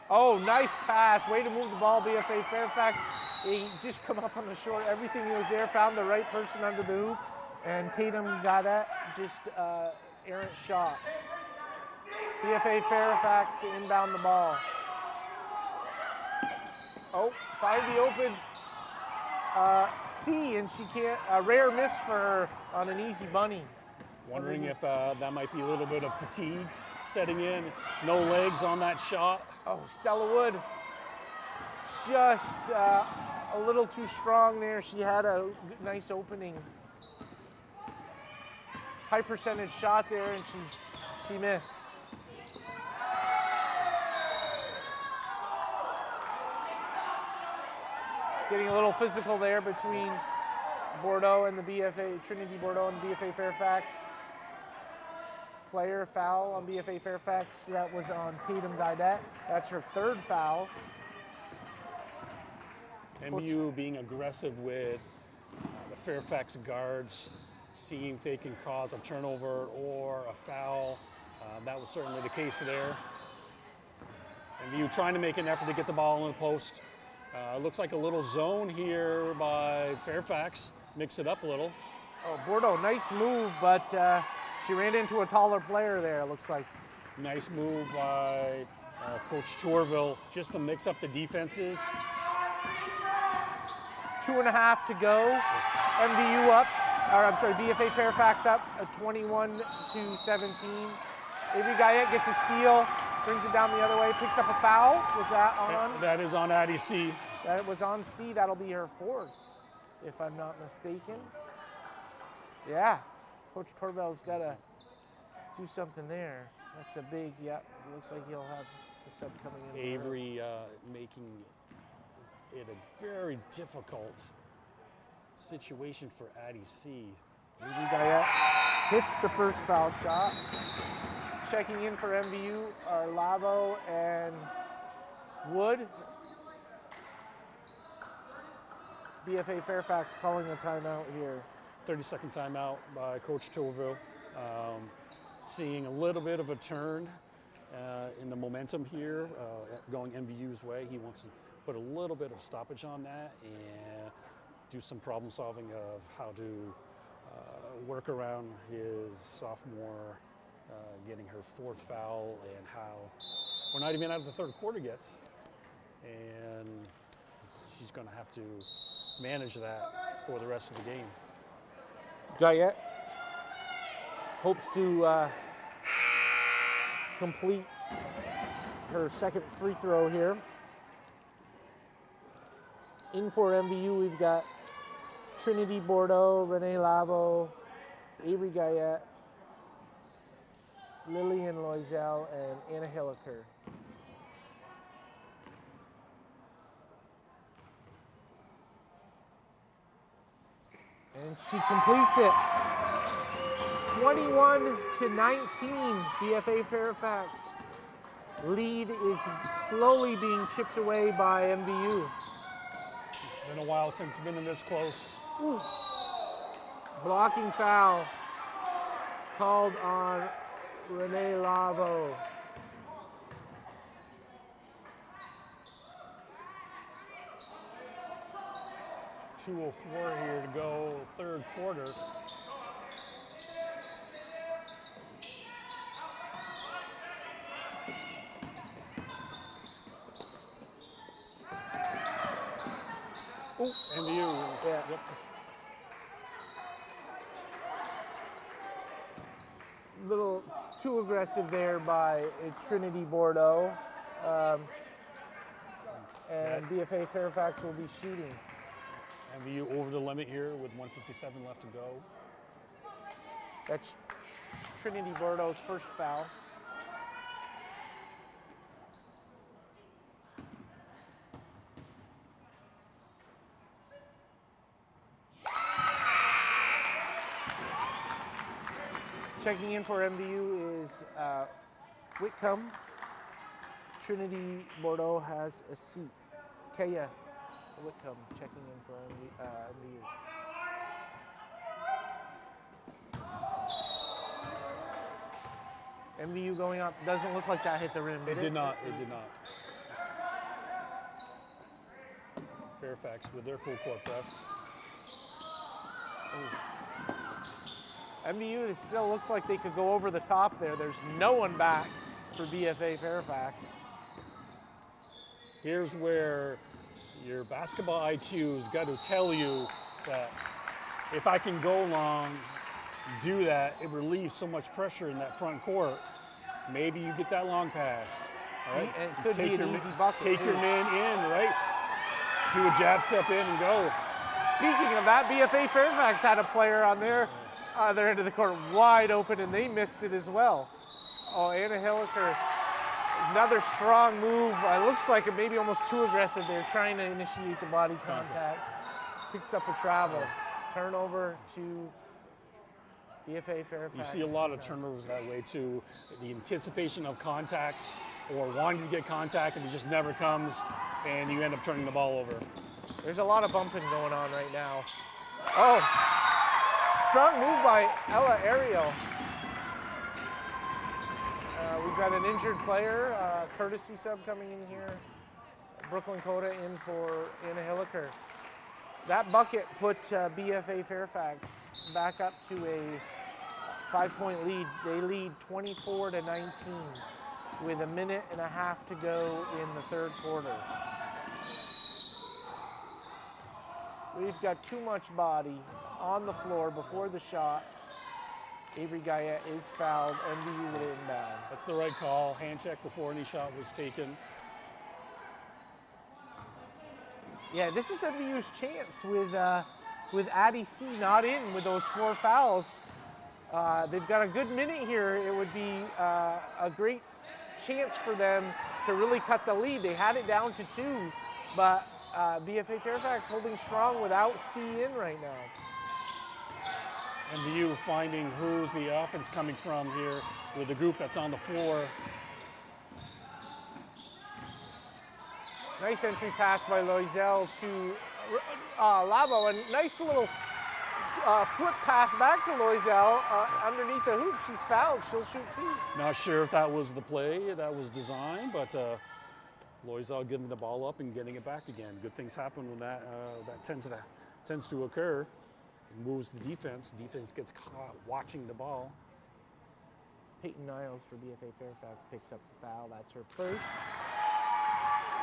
Oh, nice pass. Way to move the ball, BFA-Fairfax. They just come up on the short. Everything was there, found the right person under the hoop, and Tatum got that. Just errant shot. BFA-Fairfax to inbound the ball. Oh, find the open C, and she can't. A rare miss for her on an easy bunny. Wondering if that might be a little bit of fatigue setting in. No legs on that shot. Oh, Stella Wood just a little too strong there. She had a nice opening. High percentage shot there, and she missed. Getting a little physical there between Bordeaux and the BFA, Trinity Bordeaux and BFA-Fairfax. Player foul on BFA-Fairfax. That was on Tatum Didette. That's her third foul. MVU being aggressive with the Fairfax guards, seeing if they can cause a turnover or a foul. That was certainly the case there. MVU trying to make an effort to get the ball in the post. Looks like a little zone here by Fairfax. Mix it up a little. Oh, Bordeaux, nice move, but she ran into a taller player there, it looks like. Nice move by Coach Tourville just to mix up the defenses. 2.5 to go. MVU up, or I'm sorry, BFA-Fairfax up, 21-17. Avery Guyette gets a steal, brings it down the other way, picks up a foul. Was that on? That is on Addie C. That was on C. That'll be her fourth, if I'm not mistaken. Yeah, Coach Tourville's got to do something there. That's a big, yeah, it looks like he'll have the sub coming in. Avery making it a very difficult situation for Addie C. Avery Guyette hits the first foul shot. Checking in for MVU are Lavo and Wood. BFA-Fairfax calling a timeout here. 30-second timeout by Coach Tourville. Seeing a little bit of a turn in the momentum here, going MVU's way. He wants to put a little bit of stoppage on that and do some problem solving of how to work around his sophomore getting her fourth foul, and how we're not even out of the third quarter yet. And she's going to have to manage that for the rest of the game. Guyette hopes to complete her second free throw here. In for MVU, we've got Trinity Bordeaux, Renee Lavo, Avery Guyette, Lillian Loisel, and Anna Hilliker. And she completes it. 21-19, BFA-Fairfax. Lead is slowly being chipped away by MVU. Been a while since it's been this close. Ooh. Blocking foul called on Renee Lavo. .204 here to go, third quarter. Ooh. MVU. Yeah. Yep. Little too aggressive there by Trinity Bordeaux. And BFA-Fairfax will be shooting. MVU over the limit here with 1:57 left to go. That's Trinity Bordeaux's first foul. Checking in for MVU is Whitcomb. Trinity Bordeaux has a seat. Kaya Whitcomb checking in for MVU. MVU going up. Doesn't look like that hit the rim. It did not. It did not. Fairfax with their full court press. Ooh. MVU, it still looks like they could go over the top there. There's no one back for BFA-Fairfax. Here's where your basketball IQ's got to tell you that if I can go long, do that, it relieves so much pressure in that front court. Maybe you get that long pass. All right? And it could be an easy bucket. Take your man in, right? do a jab step in and go. Speaking of that, BFA-Fairfax had a player on their other end of the court wide open, and they missed it as well. Oh, Anna Hilliker, another strong move. It looks like it may be almost too aggressive. They're trying to initiate the body contact. Picks up a travel. Turnover to BFA-Fairfax. You see a lot of turnovers that way too. The anticipation of contacts or wanting to get contact, and it just never comes, and you end up turning the ball over. There's a lot of bumping going on right now. Oh, strong move by Ella Ariel. We've got an injured player, courtesy sub coming in here. Brooklyn Coda in for Anna Hilliker. That bucket put BFA-Fairfax back up to a 5-point lead. They lead 24-19 with a minute and a half to go in the third quarter. We've got too much body on the floor before the shot. Avery Guyette is fouled, MVU will inbound. That's the right call. Hand check before any shot was taken. Yeah, this is MVU's chance with Addie C not in with those 4 fouls. They've got a good minute here. It would be a great chance for them to really cut the lead. They had it down to 2, but BFA-Fairfax holding strong without C in right now. MVU finding who's the offense coming from here with the group that's on the floor. Nice entry pass by Loisel to Labo, and nice little flip pass back to Loisel underneath the hoop. She's fouled, she'll shoot 2. Not sure if that was the play that was designed, but Loisel giving the ball up and getting it back again. Good things happen when that tends to occur. It moves the defense. Defense gets caught watching the ball. Peyton Niles for BFA-Fairfax picks up the foul. That's her first.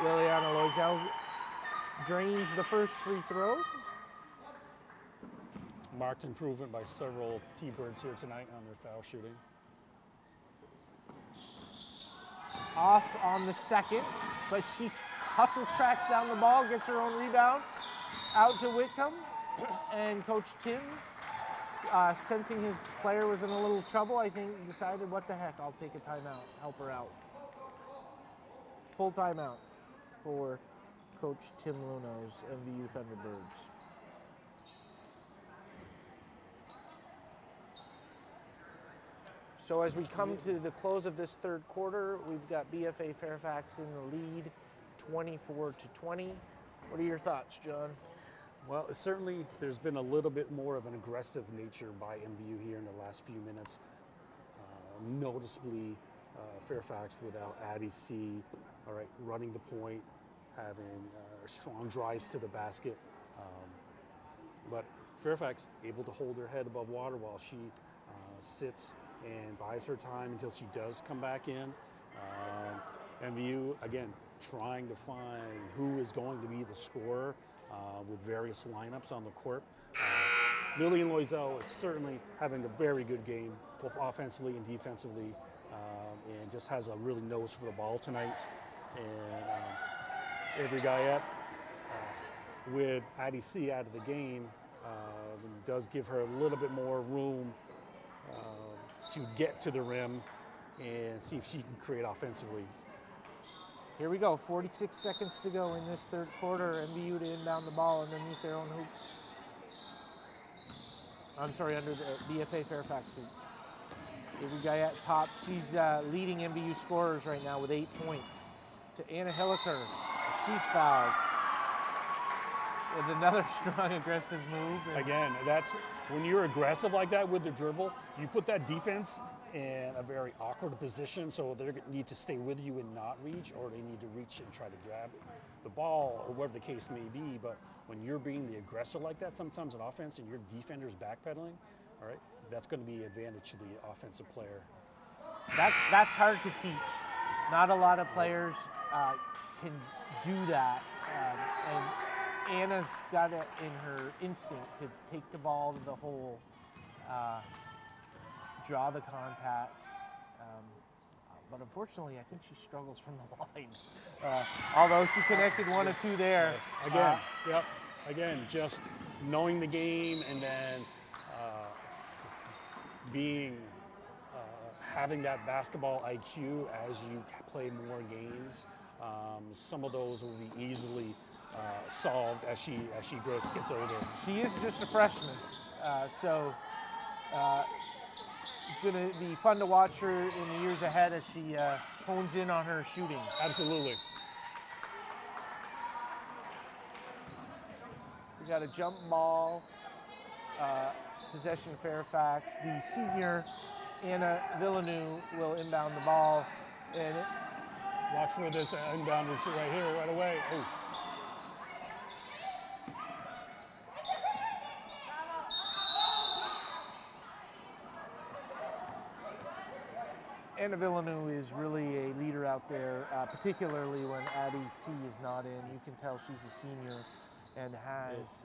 Liliana Loisel drains the first free throw. Marked improvement by several T-Birds here tonight on their foul shooting. Off on the second, but she hustle tracks down the ball, gets her own rebound. Out to Whitcomb, and Coach Tim, sensing his player was in a little trouble, I think decided, what the heck, I'll take a timeout, help her out. Full timeout for Coach Tim Luno's MVU Thunderbirds. So as we come to the close of this third quarter, we've got BFA-Fairfax in the lead, 24-20. What are your thoughts, John? Well, certainly there's been a little bit more of an aggressive nature by MVU here in the last few minutes. Noticeably, Fairfax without Addie C, all right, running the point, having strong drives to the basket. But Fairfax able to hold her head above water while she sits and buys her time until she does come back in. MVU, again, trying to find who is going to be the scorer with various lineups on the court. Lillian Loisel is certainly having a very good game, both offensively and defensively, and just has a really nose for the ball tonight. And Avery Guyette, with Addie C out of the game, does give her a little bit more room to get to the rim and see if she can create offensively. Here we go, 46 seconds to go in this third quarter. MVU to inbound the ball underneath their own hoop. I'm sorry, under the BFA-Fairfax hoop. Avery Guyette top. She's leading MVU scorers right now with 8 points. To Anna Hilliker, she's fouled. With another strong aggressive move. Again, that's when you're aggressive like that with the dribble, you put that defense in a very awkward position, so they need to stay with you and not reach, or they need to reach and try to grab the ball, or whatever the case may be. But when you're being the aggressor like that, sometimes in offense, and your defender's backpedaling, all right, that's going to be an advantage to the offensive player. That's hard to teach. Not a lot of players can do that, and Anna's got it in her instinct to take the ball to the hole, draw the contact. but unfortunately, I think she struggles from the line. Although she connected one or two there. Again, yep. Again, just knowing the game and then having that basketball IQ as you play more games. Some of those will be easily solved as she gets older. She is just a freshman, so it's going to be fun to watch her in the years ahead as she hones in on her shooting. Absolutely. We got a jump ball, possession Fairfax. The senior Anna Villeneuve will inbound the ball, and watch for this inbounder right here, right away. Oh. Anna Villeneuve is really a leader out there, particularly when Addie C is not in. You can tell she's a senior and has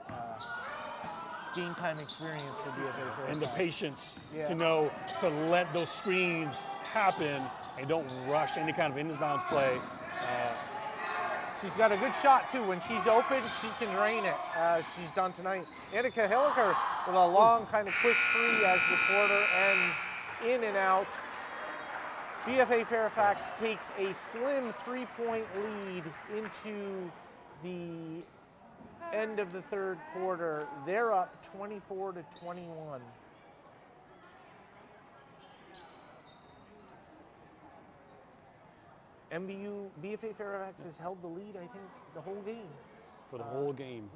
game time experience for BFA-Fairfax. And the patience to know to let those screens happen and don't rush any kind of inbounds play. She's got a good shot too. When she's open, she can drain it, as she's done tonight. Annika Hilliker with a long kind of quick three as the quarter ends in and out. BFA-Fairfax takes a slim 3-point lead into the end of the third quarter. They're up 24-21. MVU, BFA-Fairfax has held the lead, I think, the whole game. For the whole game,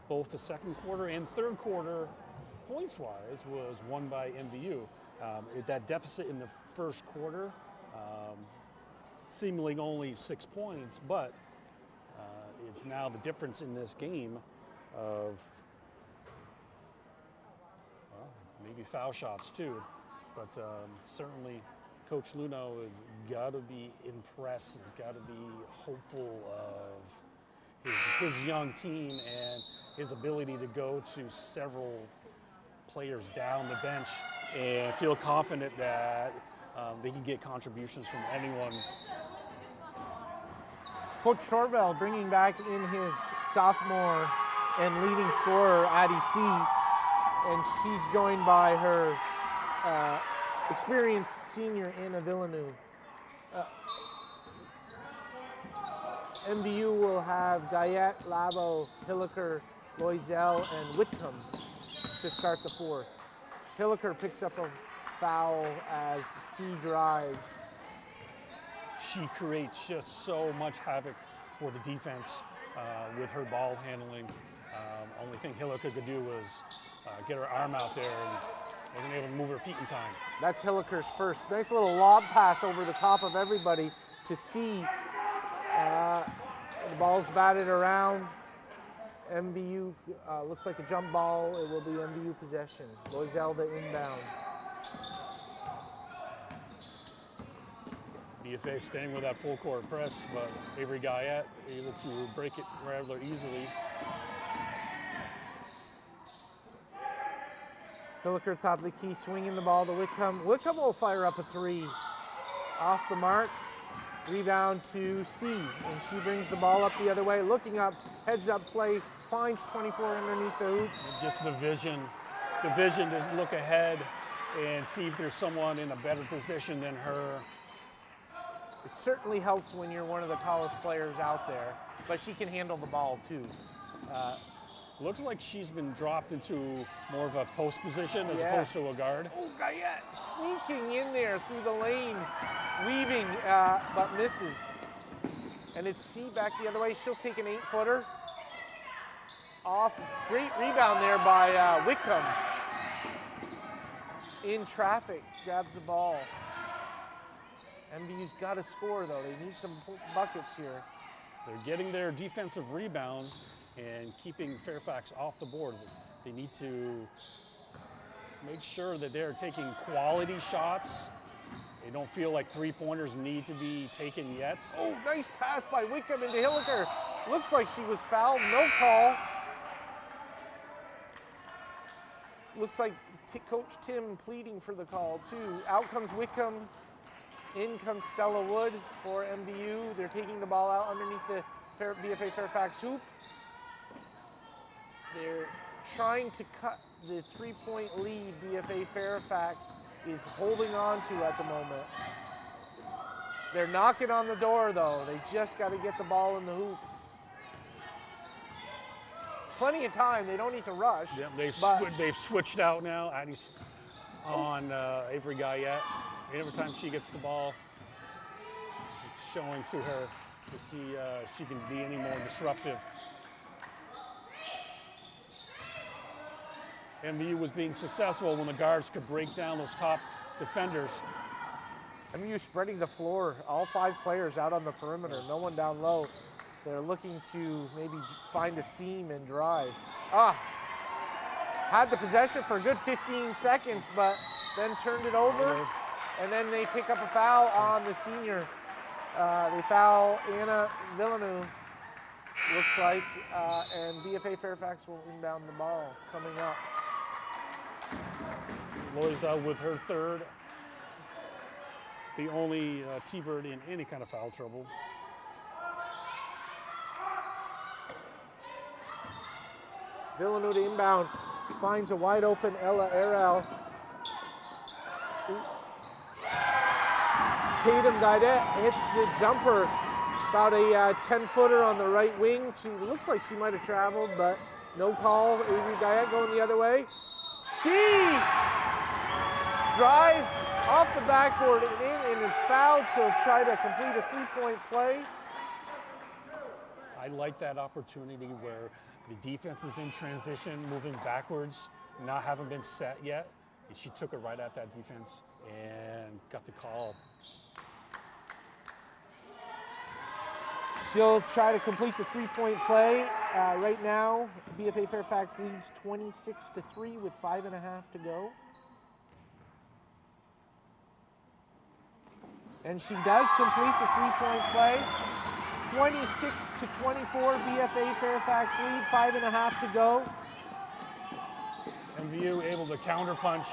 both the second quarter and third quarter, points-wise, was won by MVU. That deficit in the first quarter, seemingly only 6 points, but it's now the difference in this game of maybe foul shots too. But certainly Coach Luno has got to be impressed, has got to be hopeful of his young team and his ability to go to several players down the bench and feel confident that they can get contributions from anyone. Coach Torvell bringing back in his sophomore and leading scorer, Addie C, and she's joined by her experienced senior, Anna Villeneuve. MVU will have Guyette, Labo, Hilliker, Loisel, and Whitcomb to start the fourth. Hilliker picks up a foul as C drives. She creates just so much havoc for the defense with her ball handling. Only thing Hilliker could do was get her arm out there and wasn't able to move her feet in time. That's Hilliker's first. Nice little lob pass over the top of everybody to C. The ball's batted around. MVU looks like a jump ball. It will be MVU possession. Loisel the inbound. BFA staying with that full court press, but Avery Guyette able to break it rather easily. Hilliker top of the key, swinging the ball to Whitcomb. Whitcomb will fire up a three. Off the mark. Rebound to C, and she brings the ball up the other way. Looking up, heads up play, finds 24 underneath the hoop. Just the vision to look ahead and see if there's someone in a better position than her. It certainly helps when you're one of the tallest players out there, but she can handle the ball too. Looks like she's been dropped into more of a post position as opposed to a guard. Oh, Guyette sneaking in there through the lane, weaving, but misses. And it's C back the other way. She'll take an 8-footer. Off, great rebound there by Whitcomb. In traffic, grabs the ball. MVU's got to score though. They need some buckets here. They're getting their defensive rebounds and keeping Fairfax off the board. They need to make sure that they're taking quality shots. They don't feel like three-pointers need to be taken yet. Oh, nice pass by Whitcomb into Hilliker. Looks like she was fouled, no call. Looks like Coach Tim pleading for the call too. Out comes Whitcomb In comes Stella Wood for MVU. They're taking the ball out underneath the BFA-Fairfax hoop. They're trying to cut the 3-point lead BFA-Fairfax is holding on to at the moment. They're knocking on the door though. They just got to get the ball in the hoop. Plenty of time, they don't need to rush. Yeah, they've switched out now. Addie's on Avery Guyette. Every time she gets the ball, she's showing to her to see if she can be any more disruptive. MVU was being successful when the guards could break down those top defenders. MVU spreading the floor, all 5 players out on the perimeter, no one down low. They're looking to maybe find a seam and drive. Had the possession for a good 15 seconds, but then turned it over, and then they pick up a foul on the senior. They foul Anna Villeneuve, looks like, and BFA-Fairfax will inbound the ball coming up. Loiza with her third. The only T-Bird in any kind of foul trouble. Villeneuve to inbound, finds a wide open Ella Arel. Tatum Guyette hits the jumper, about a 10-footer on the right wing. She looks like she might have traveled, but no call. Avery Guyette going the other way. She drives off the backboard and in and is fouled. She'll try to complete a 3-point play. I like that opportunity where the defense is in transition, moving backwards, not having been set yet. And she took it right at that defense and got the call. She'll try to complete the 3-point play. Right now, BFA-Fairfax leads 26-3 with 5.5 to go. And she does complete the 3-point play. 26-24, BFA-Fairfax lead, 5.5 to go. MVU able to counterpunch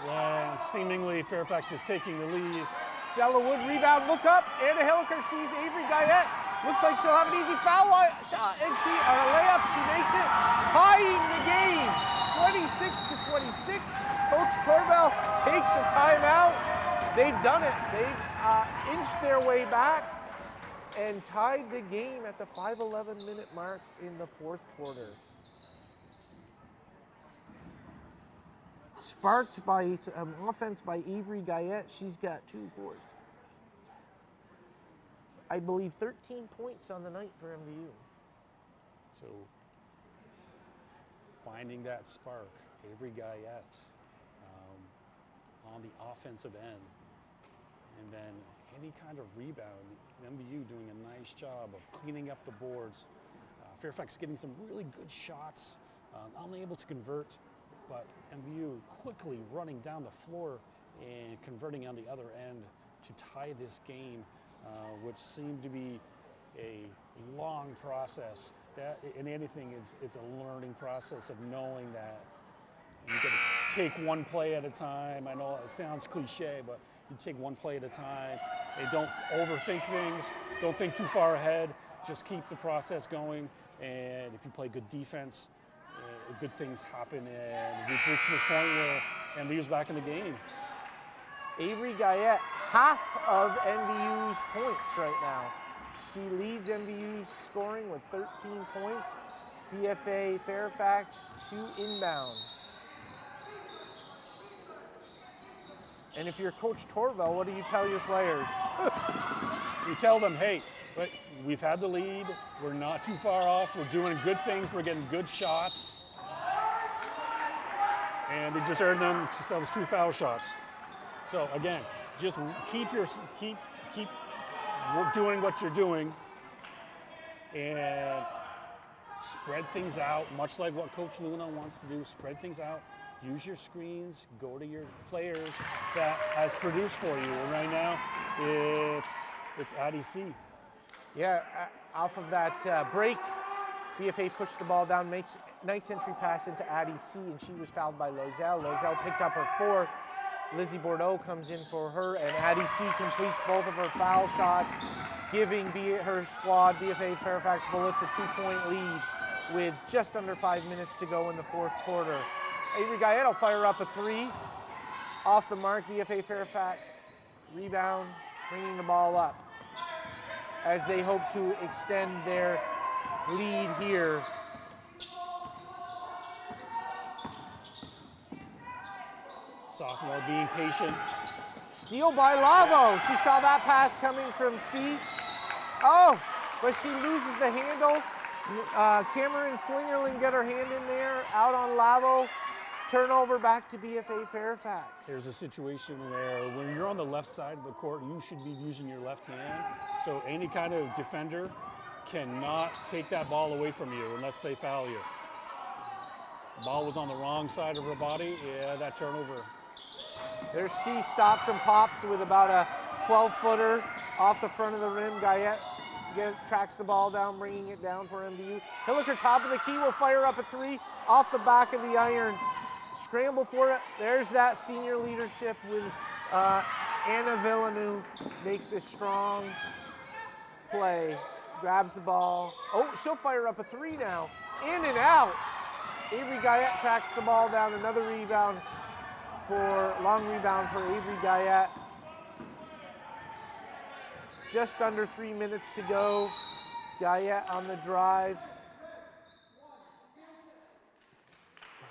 when seemingly Fairfax is taking the lead. Stella Wood rebound, look up, Anna Hilliker sees Avery Guyette. Looks like she'll have an easy foul shot, and on a layup, she makes it, tying the game, 26-26. Coach Torvell takes a timeout. They've done it. They've inched their way back and tied the game at the 5:11 minute mark in the 4th quarter. Sparked by offense by Avery Guyette. She's got 2 boards. I believe 13 points on the night for MVU. So finding that spark, Avery Guyette on the offensive end. And then any kind of rebound, MVU doing a nice job of cleaning up the boards. Fairfax getting some really good shots, only able to convert, but MVU quickly running down the floor and converting on the other end to tie this game, which seemed to be a long process. That in anything, it's a learning process of knowing that you got to take one play at a time. I know it sounds cliche, but you take one play at a time. And don't overthink things. Don't think too far ahead. Just keep the process going. And if you play good defense, good things happen. And we've reached this point where MVU's back in the game. Avery Guyette, half of MVU's points right now. She leads MVU's scoring with 13 points. BFA-Fairfax to inbound. And if you're Coach Torvell, what do you tell your players? You tell them, hey, we've had the lead. We're not too far off. We're doing good things. We're getting good shots. And they just earned themselves 2 foul shots. So again, just keep doing what you're doing and spread things out, much like what Coach Luna wants to do. Spread things out. Use your screens, go to your players that has produced for you. And right now, it's Addie C. Yeah, off of that break, BFA pushed the ball down, makes nice entry pass into Addie C, and she was fouled by Lozelle. Lozelle picked up her 4th. Lizzie Bordeaux comes in for her, and Addie C completes both of her foul shots, giving her squad, BFA-Fairfax Bullets, a 2-point lead with just under 5 minutes to go in the fourth quarter. Avery Guyette will fire up a 3. Off the mark, BFA-Fairfax rebound, bringing the ball up as they hope to extend their lead here. Sophomore being patient. Steal by Lavo. She saw that pass coming from C. Oh, but she loses the handle. Cameron Slingerland get her hand in there, out on Lavo. Turnover back to BFA-Fairfax. There's a situation where when you're on the left side of the court, you should be using your left hand. So any kind of defender cannot take that ball away from you unless they foul you. Ball was on the wrong side of her body. Yeah, that turnover. There's C, stops and pops with about a 12-footer off the front of the rim. Guyette tracks the ball down, bringing it down for MVU. Hilliker, top of the key, will fire up a 3 off the back of the iron. Scramble for it. There's that senior leadership with Anna Villeneuve. Makes a strong play. Grabs the ball. Oh, she'll fire up a 3 now. In and out. Avery Guyette tracks the ball down. Another rebound long rebound for Avery Guyette. Just under 3 minutes to go. Guyette on the drive.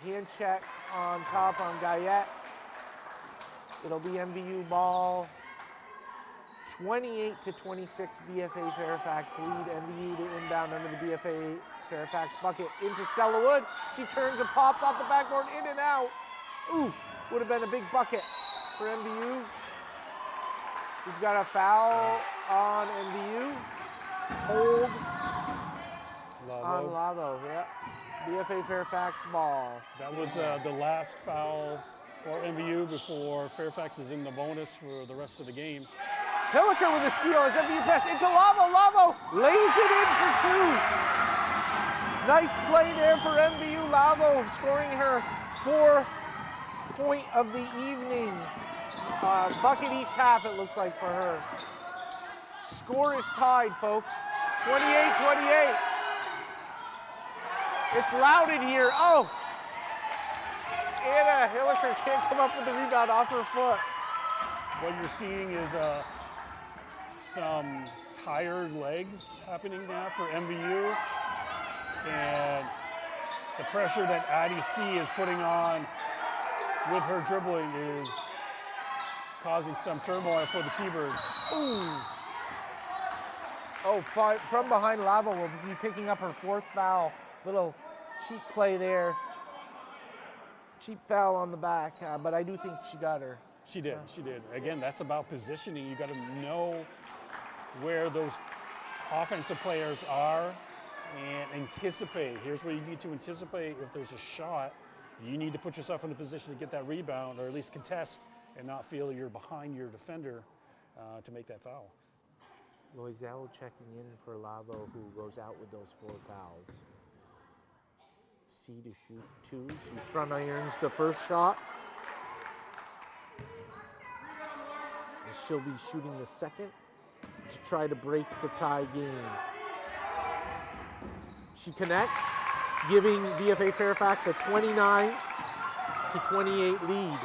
Hand check on top on Guyette. It'll be MVU ball. 28-26 BFA-Fairfax lead. MVU to inbound under the BFA-Fairfax bucket into Stella Wood. She turns and pops off the backboard, in and out. Ooh, would have been a big bucket for MVU. We've got a foul on MVU. Hold on Lavo, yeah. BFA-Fairfax ball. That was the last foul for MVU before Fairfax is in the bonus for the rest of the game. Hilliker with a steal as MVU press into Lavo. Lavo lays it in for 2. Nice play there for MVU. Lavo scoring her 4th point of the evening. Bucket each half, it looks like, for her. Score is tied, folks. 28-28. It's loud in here. Oh! Anna Hilliker can't come up with the rebound off her foot. What you're seeing is some tired legs happening now for MVU. And the pressure that Addie C is putting on with her dribbling is causing some turmoil for the T-Birds. Ooh. Oh, from behind Lavo will be picking up her 4th foul. Little cheap play there. Cheap foul on the back, but I do think she got her. She did, she did. Again, that's about positioning. You got to know where those offensive players are and anticipate. Here's where you need to anticipate. If there's a shot, you need to put yourself in a position to get that rebound, or at least contest, and not feel you're behind your defender to make that foul. Loisel checking in for Lavo, who goes out with those 4 fouls. C to shoot 2. She front irons the first shot. And she'll be shooting the second to try to break the tie game. She connects, giving BFA-Fairfax a 29-28 lead.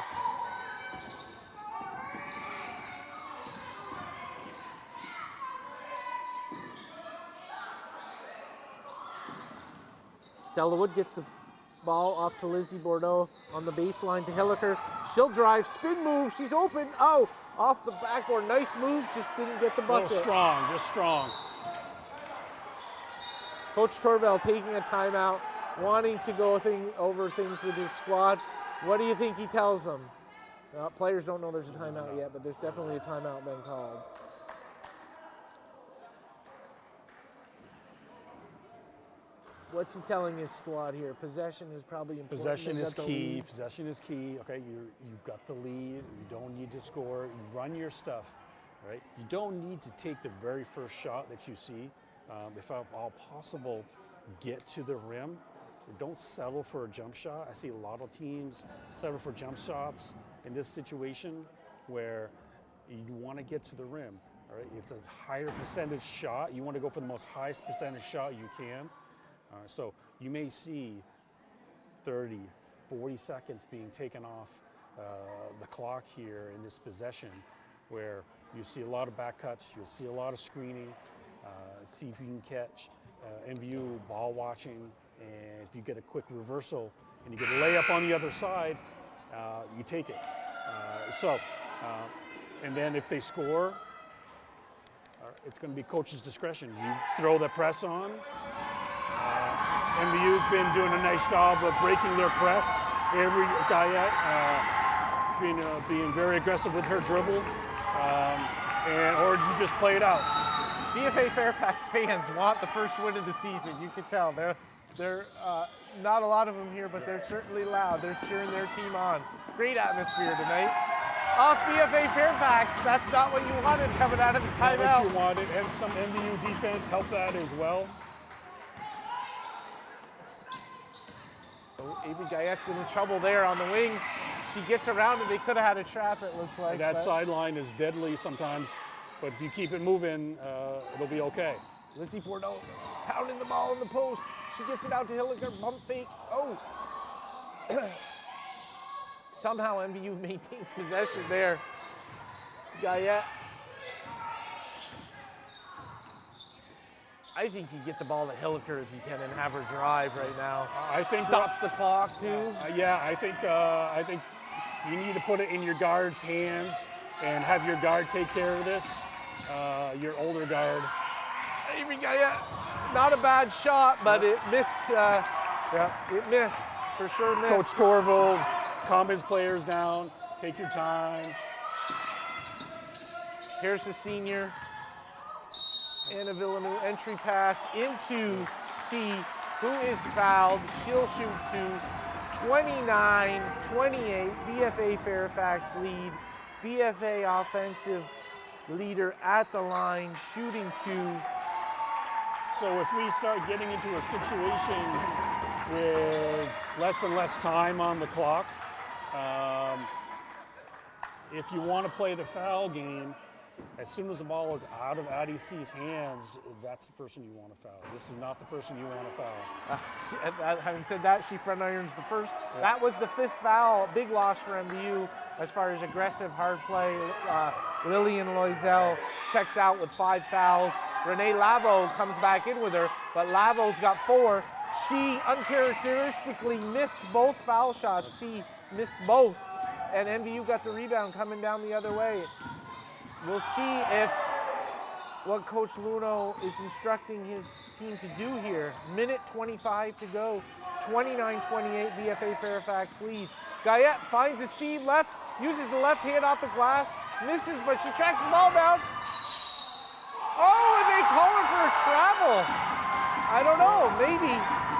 Stella Wood gets the ball off to Lizzie Bordeaux on the baseline to Hilliker. She'll drive, spin move, she's open. Oh, off the backboard, nice move, just didn't get the bucket. A little strong, just strong. Coach Torvell taking a timeout, wanting to go over things with his squad. What do you think he tells them? Players don't know there's a timeout yet, but there's definitely a timeout been called. What's he telling his squad here? Possession is probably important. Possession is key. Possession is key. Okay, you've got the lead. You don't need to score. You run your stuff, right? You don't need to take the very first shot that you see. If at all possible, get to the rim. Don't settle for a jump shot. I see a lot of teams settle for jump shots in this situation where you want to get to the rim. All right, it's a higher percentage shot. You want to go for the most highest percentage shot you can. So you may see 30, 40 seconds being taken off the clock here in this possession, where you see a lot of back cuts, you'll see a lot of screening, see if you can catch MVU ball watching, and if you get a quick reversal and you get a layup on the other side, you take it. And then if they score, it's going to be coach's discretion. You throw the press on. MVU's been doing a nice job of breaking their press. Every Guyette being very aggressive with her dribble, or you just play it out. BFA-Fairfax fans want the first win of the season. You can tell they're not a lot of them here, but they're certainly loud. They're cheering their team on. Great atmosphere tonight. Off BFA-Fairfax, that's not what you wanted coming out of the timeout. Not what you wanted, and some MVU defense helped that as well. So Avery Guyette's in trouble there on the wing. She gets around it. They could have had a trap, it looks like. That sideline is deadly sometimes, but if you keep it moving, it'll be okay. Lizzie Bordeaux pounding the ball in the post. She gets it out to Hilliker, bump fake. Oh! Somehow MVU maintains possession there. Guyette. I think you get the ball to Hilliker if you can and have her drive right now. I think stops the clock too. Yeah, I think you need to put it in your guard's hands and have your guard take care of this. Your older guard. Avery Guyette, not a bad shot, but it missed. It missed for sure. Missed. Coach Torvalds, calm his players down. Take your time. Here's the senior. Anna Villeneuve, entry pass into C, who is fouled. She'll shoot two. 29-28, BFA-Fairfax lead. BFA offensive leader at the line, shooting two. So if we start getting into a situation with less and less time on the clock, if you want to play the foul game, as soon as the ball is out of Addie C's hands, that's the person you want to foul. This is not the person you want to foul. Having said that, she front irons the first. Yeah. That was the fifth foul, big loss for MVU as far as aggressive hard play. Lillian Loisel checks out with 5 fouls. Renee Lavo comes back in with her, but Lavo's got 4. She uncharacteristically missed both foul shots. She missed both, and MVU got the rebound coming down the other way. We'll see if what Coach Luno is instructing his team to do here. Minute 25 to go. 29-28, BFA-Fairfax lead. Guyette finds a seam left, uses the left hand off the glass, misses, but she tracks the ball down. Oh, and they call her for a travel. I don't know, maybe.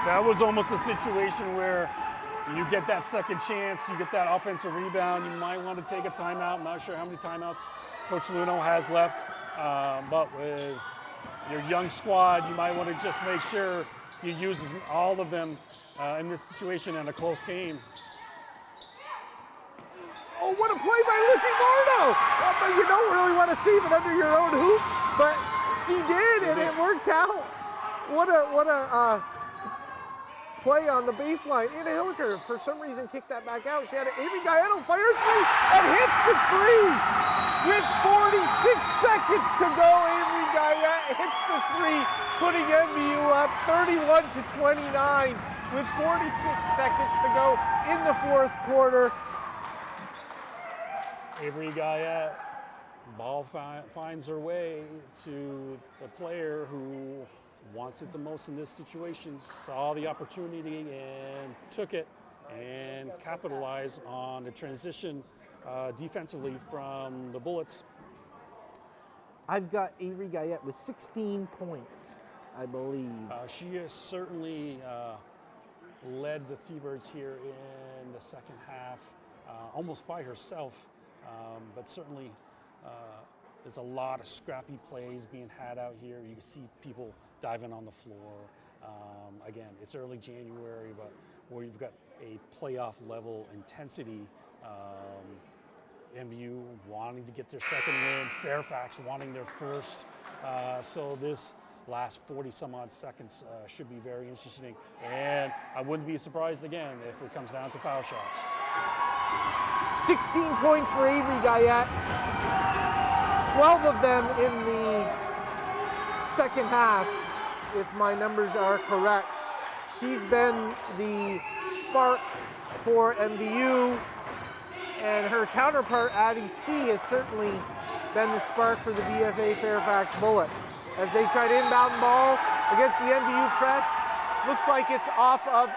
That was almost a situation where you get that second chance, you get that offensive rebound, you might want to take a timeout. I'm not sure how many timeouts Coach Luno has left, but with your young squad, you might want to just make sure you use all of them in this situation in a close game. Oh, what a play by Lizzie Bardo! But you don't really want to save it under your own hoop, but she did, and it worked out. What a play on the baseline. Anna Hilliker, for some reason, kicked that back out. She had an Avery Guyette fire three and hits the three. With 46 seconds to go, Avery Guyette hits the three, putting MVU up 31-29 with 46 seconds to go in the fourth quarter. Avery Guyette, ball finds her way to the player who wants it the most in this situation, saw the opportunity and took it and capitalized on the transition defensively from the Bullets. I've got Avery Guyette with 16 points, I believe. She has certainly led the T-Birds here in the second half, almost by herself, but certainly there's a lot of scrappy plays being had out here. You can see people diving on the floor. Again, it's early January, but where you've got a playoff level intensity MVU wanting to get their second win, Fairfax wanting their first. So this last 40 some odd seconds should be very interesting. And I wouldn't be surprised again if it comes down to foul shots. 16 points for Avery Guyette. 12 of them in the second half, if my numbers are correct. She's been the spark for MVU, and her counterpart, Addie C, has certainly been the spark for the BFA-Fairfax Bullets. As they try to inbound the ball against the MVU press, looks like it's off of,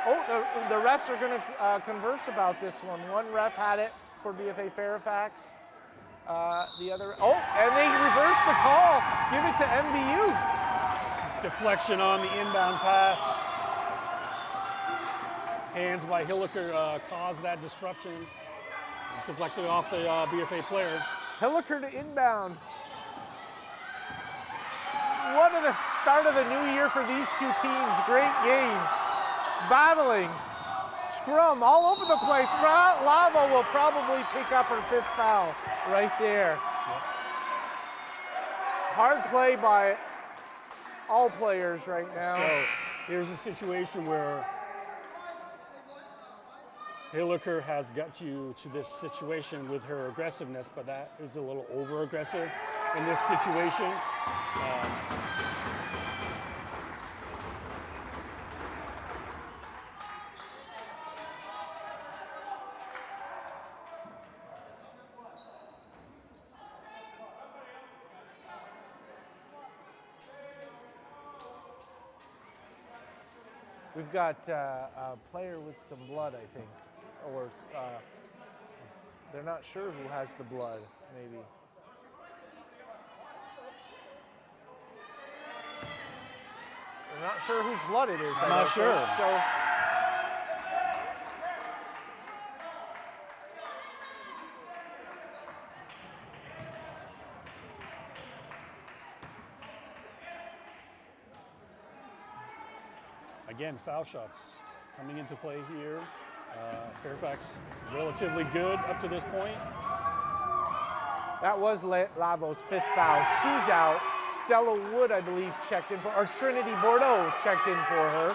the refs are gonna converse about this one. One ref had it for BFA-Fairfax. The other, and they reverse the call, give it to MVU. Deflection on the inbound pass. Hands by Hilliker caused that disruption. Deflected off the BFA player. Hilliker to inbound. What a start of the new year for these two teams. Great game. Battling. Scrum all over the place. Lavo will probably pick up her 5th foul right there. Yep. Hard play by all players right now. So here's a situation where Hilliker has got you to this situation with her aggressiveness, but that is a little over-aggressive in this situation. We've got a player with some blood, I think. Or they're not sure who has the blood, maybe. They're not sure whose blood it is. I'm not sure. So again, foul shots coming into play here. Fairfax relatively good up to this point. that was Lavo's 5th foul. She's out. Stella Wood, I believe, checked in for, or Trinity Bordeaux checked in for her.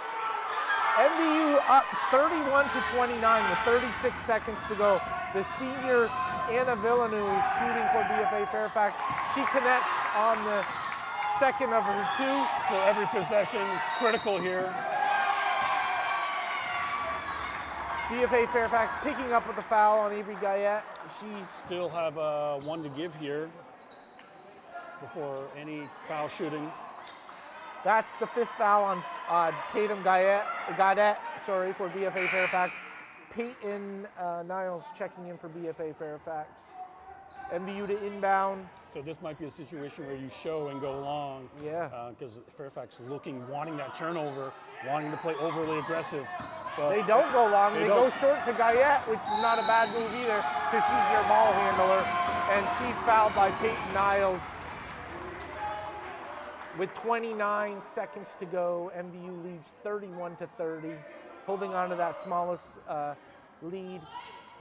MVU up 31-29 with 36 seconds to go. The senior Anna Villeneuve shooting for BFA Fairfax. She connects on the second of her 2. So every possession critical here. BFA Fairfax picking up with the foul on Avery Guyette. She still have one to give here before any foul shooting. That's the 5th foul on Tatum Gaudet, for BFA Fairfax. Peyton Niles checking in for BFA Fairfax. MVU to inbound. So this might be a situation where you show and go long. Yeah. Because Fairfax wanting that turnover, wanting to play overly aggressive. But they don't go long. They don't. go short to Guyette, which is not a bad move either, because she's their ball handler. And she's fouled by Peyton Niles. With 29 seconds to go, MVU leads 31-30, holding on to that smallest lead.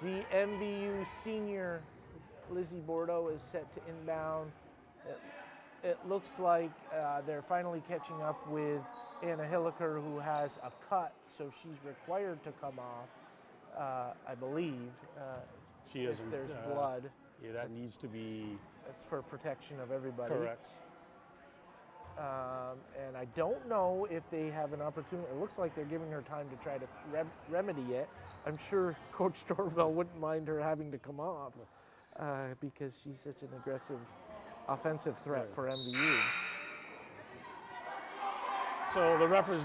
The MVU senior, Lizzie Bordeaux, is set to inbound. It looks like they're finally catching up with Anna Hilliker, who has a cut, so she's required to come off, I believe, she if isn't, there's blood. Yeah, that needs to be... That's for protection of everybody. Correct. And I don't know if they have an opportunity. It looks like they're giving her time to try to remedy it. I'm sure Coach Dorville wouldn't mind her having to come off because she's such an aggressive offensive threat for MVU. So the refs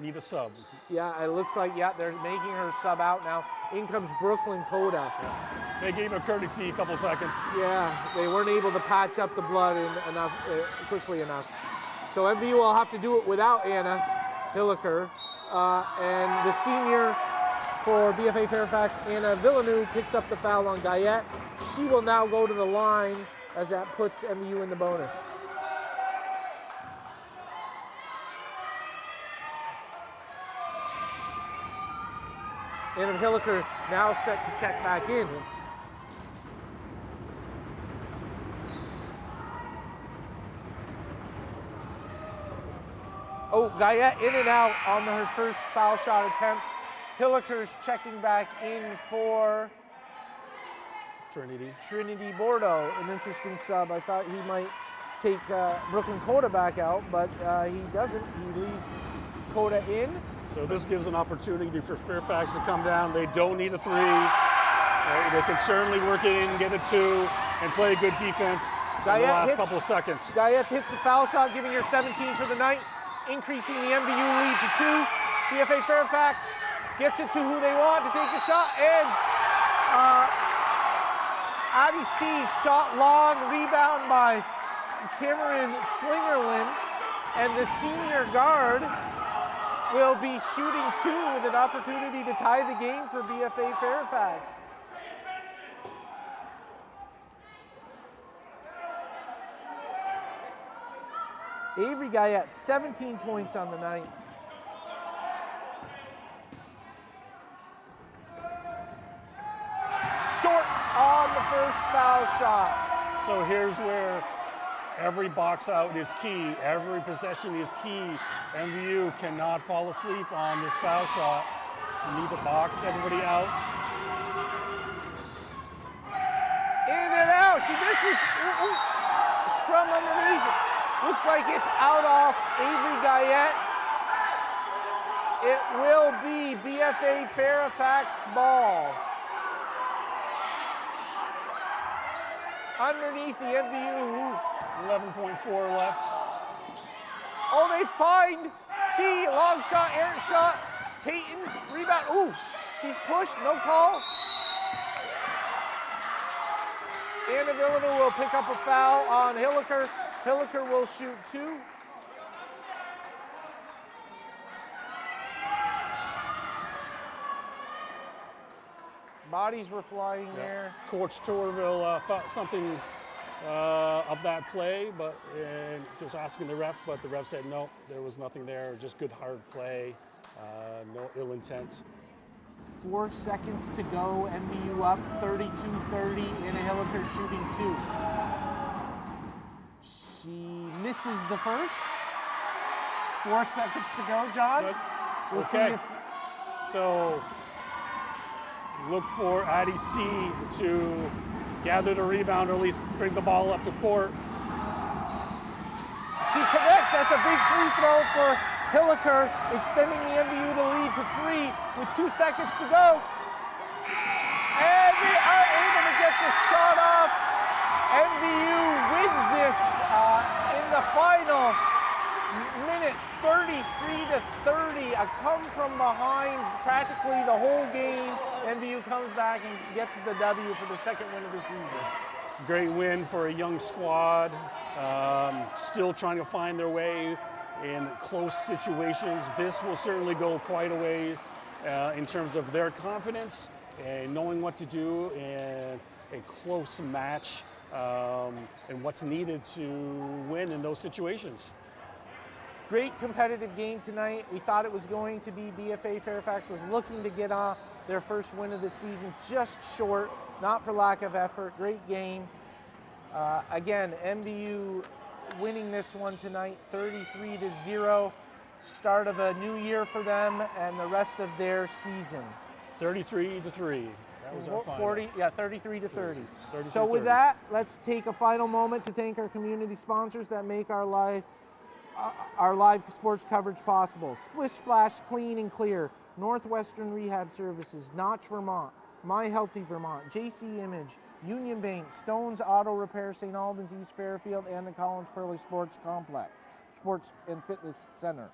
need a sub. Yeah, it looks like, they're making her sub out now. In comes Brooklyn Coda. Yeah. They gave her courtesy a couple seconds. Yeah, they weren't able to patch up the blood quickly enough. So MVU will have to do it without Anna Hilliker. And the senior for BFA Fairfax, Anna Villeneuve, picks up the foul on Guyette. She will now go to the line as that puts MVU in the bonus. And Hilliker now set to check back in. Oh, Guyette in and out on her first foul shot attempt. Hilliker's checking back in for Trinity Bordeaux. An interesting sub. I thought he might take Brooklyn Coda back out, but he doesn't. He leaves Coda in. So this gives an opportunity for Fairfax to come down. They don't need a three. They can certainly work it in, get a two, and play good defense in the last couple of seconds. Guyette hits the foul shot, giving her 17 for the night, increasing the MVU lead to 2. BFA-Fairfax gets it to who they want to take the shot, and Addie C shot long, rebound by Cameron Slingerland, and the senior guard will be shooting 2 with an opportunity to tie the game for BFA-Fairfax. Avery Guyette, 17 points on the night. Short on the first foul shot. So here's where every box out is key. Every possession is key. MVU cannot fall asleep on this foul shot. You need to box everybody out. In and out. She misses. Scrum underneath. Looks like it's out off Avery Guyette. It will be BFA-Fairfax ball. Underneath the MVU. 11.4 left. Oh, they find C. Long shot, errant shot. Peyton, rebound. Ooh, she's pushed. No call. Anna Villeneuve will pick up a foul on Hilliker. Hilliker will shoot 2. Bodies were flying there. Coach Torville thought something of that play, but just asking the ref, but the ref said no, there was nothing there, just good hard play, no ill intent. 4 seconds to go, MVU up 32-30, Anna Hilliker shooting 2. She misses the first. 4 seconds to go, John. Good. We'll see Okay. if... So look for Addie C to gather the rebound, or at least bring the ball up the court. She connects. That's a big free throw for Hilliker, extending the MVU to lead to 3 with 2 seconds to go. And they are able to get the shot off. MVU wins this in the final minutes, 33-30. A come from behind practically the whole game. MVU comes back and gets the W for the second win of the season. Great win for a young squad, still trying to find their way in close situations. This will certainly go quite a way in terms of their confidence and knowing what to do in a close match and what's needed to win in those situations. Great competitive game tonight. We thought it was going to be BFA-Fairfax was looking to get on their first win of the season, just short, not for lack of effort. Great game. Again, MVU winning this one tonight, 33-0. Start of a new year for them and the rest of their season. 33-3. That was our final. 33-30. So with that, let's take a final moment to thank our community sponsors that make our live sports coverage possible. Splish Splash Clean and Clear, Northwestern Rehab Services, Notch Vermont, My Healthy Vermont, JC Image, Union Bank, Stone's Auto Repair, St. Albans, East Fairfield, and the Collins Pearly Sports Complex, Sports and Fitness Center.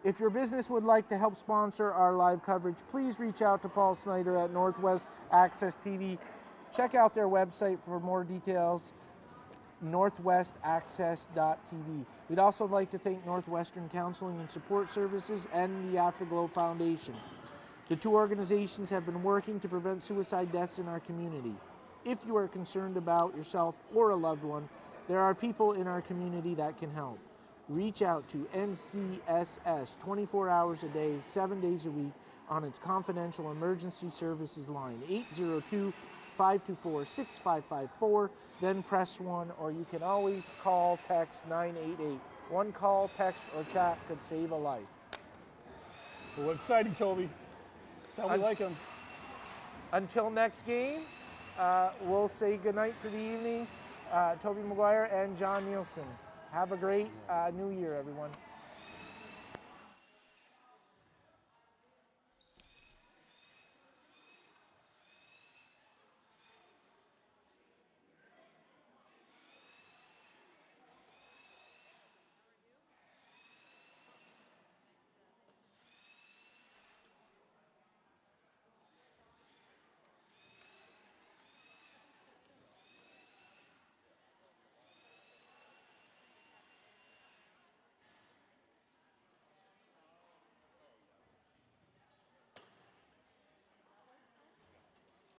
If your business would like to help sponsor our live coverage, please reach out to Paul Snyder at Northwest Access TV. Check out their website for more details, northwestaccess.tv. We'd also like to thank Northwestern Counseling and Support Services and the Afterglow Foundation. The two organizations have been working to prevent suicide deaths in our community. If you are concerned about yourself or a loved one, there are people in our community that can help. Reach out to NCSS 24 hours a day, 7 days a week on its confidential emergency services line, 802-524-6554. Then press 1, or you can always call, text 988. One call, text, or chat could save a life. Well, exciting, Toby. That's how we like them. Until next game, we'll say goodnight for the evening. Toby Maguire and John Nielsen. Have a great new year, everyone.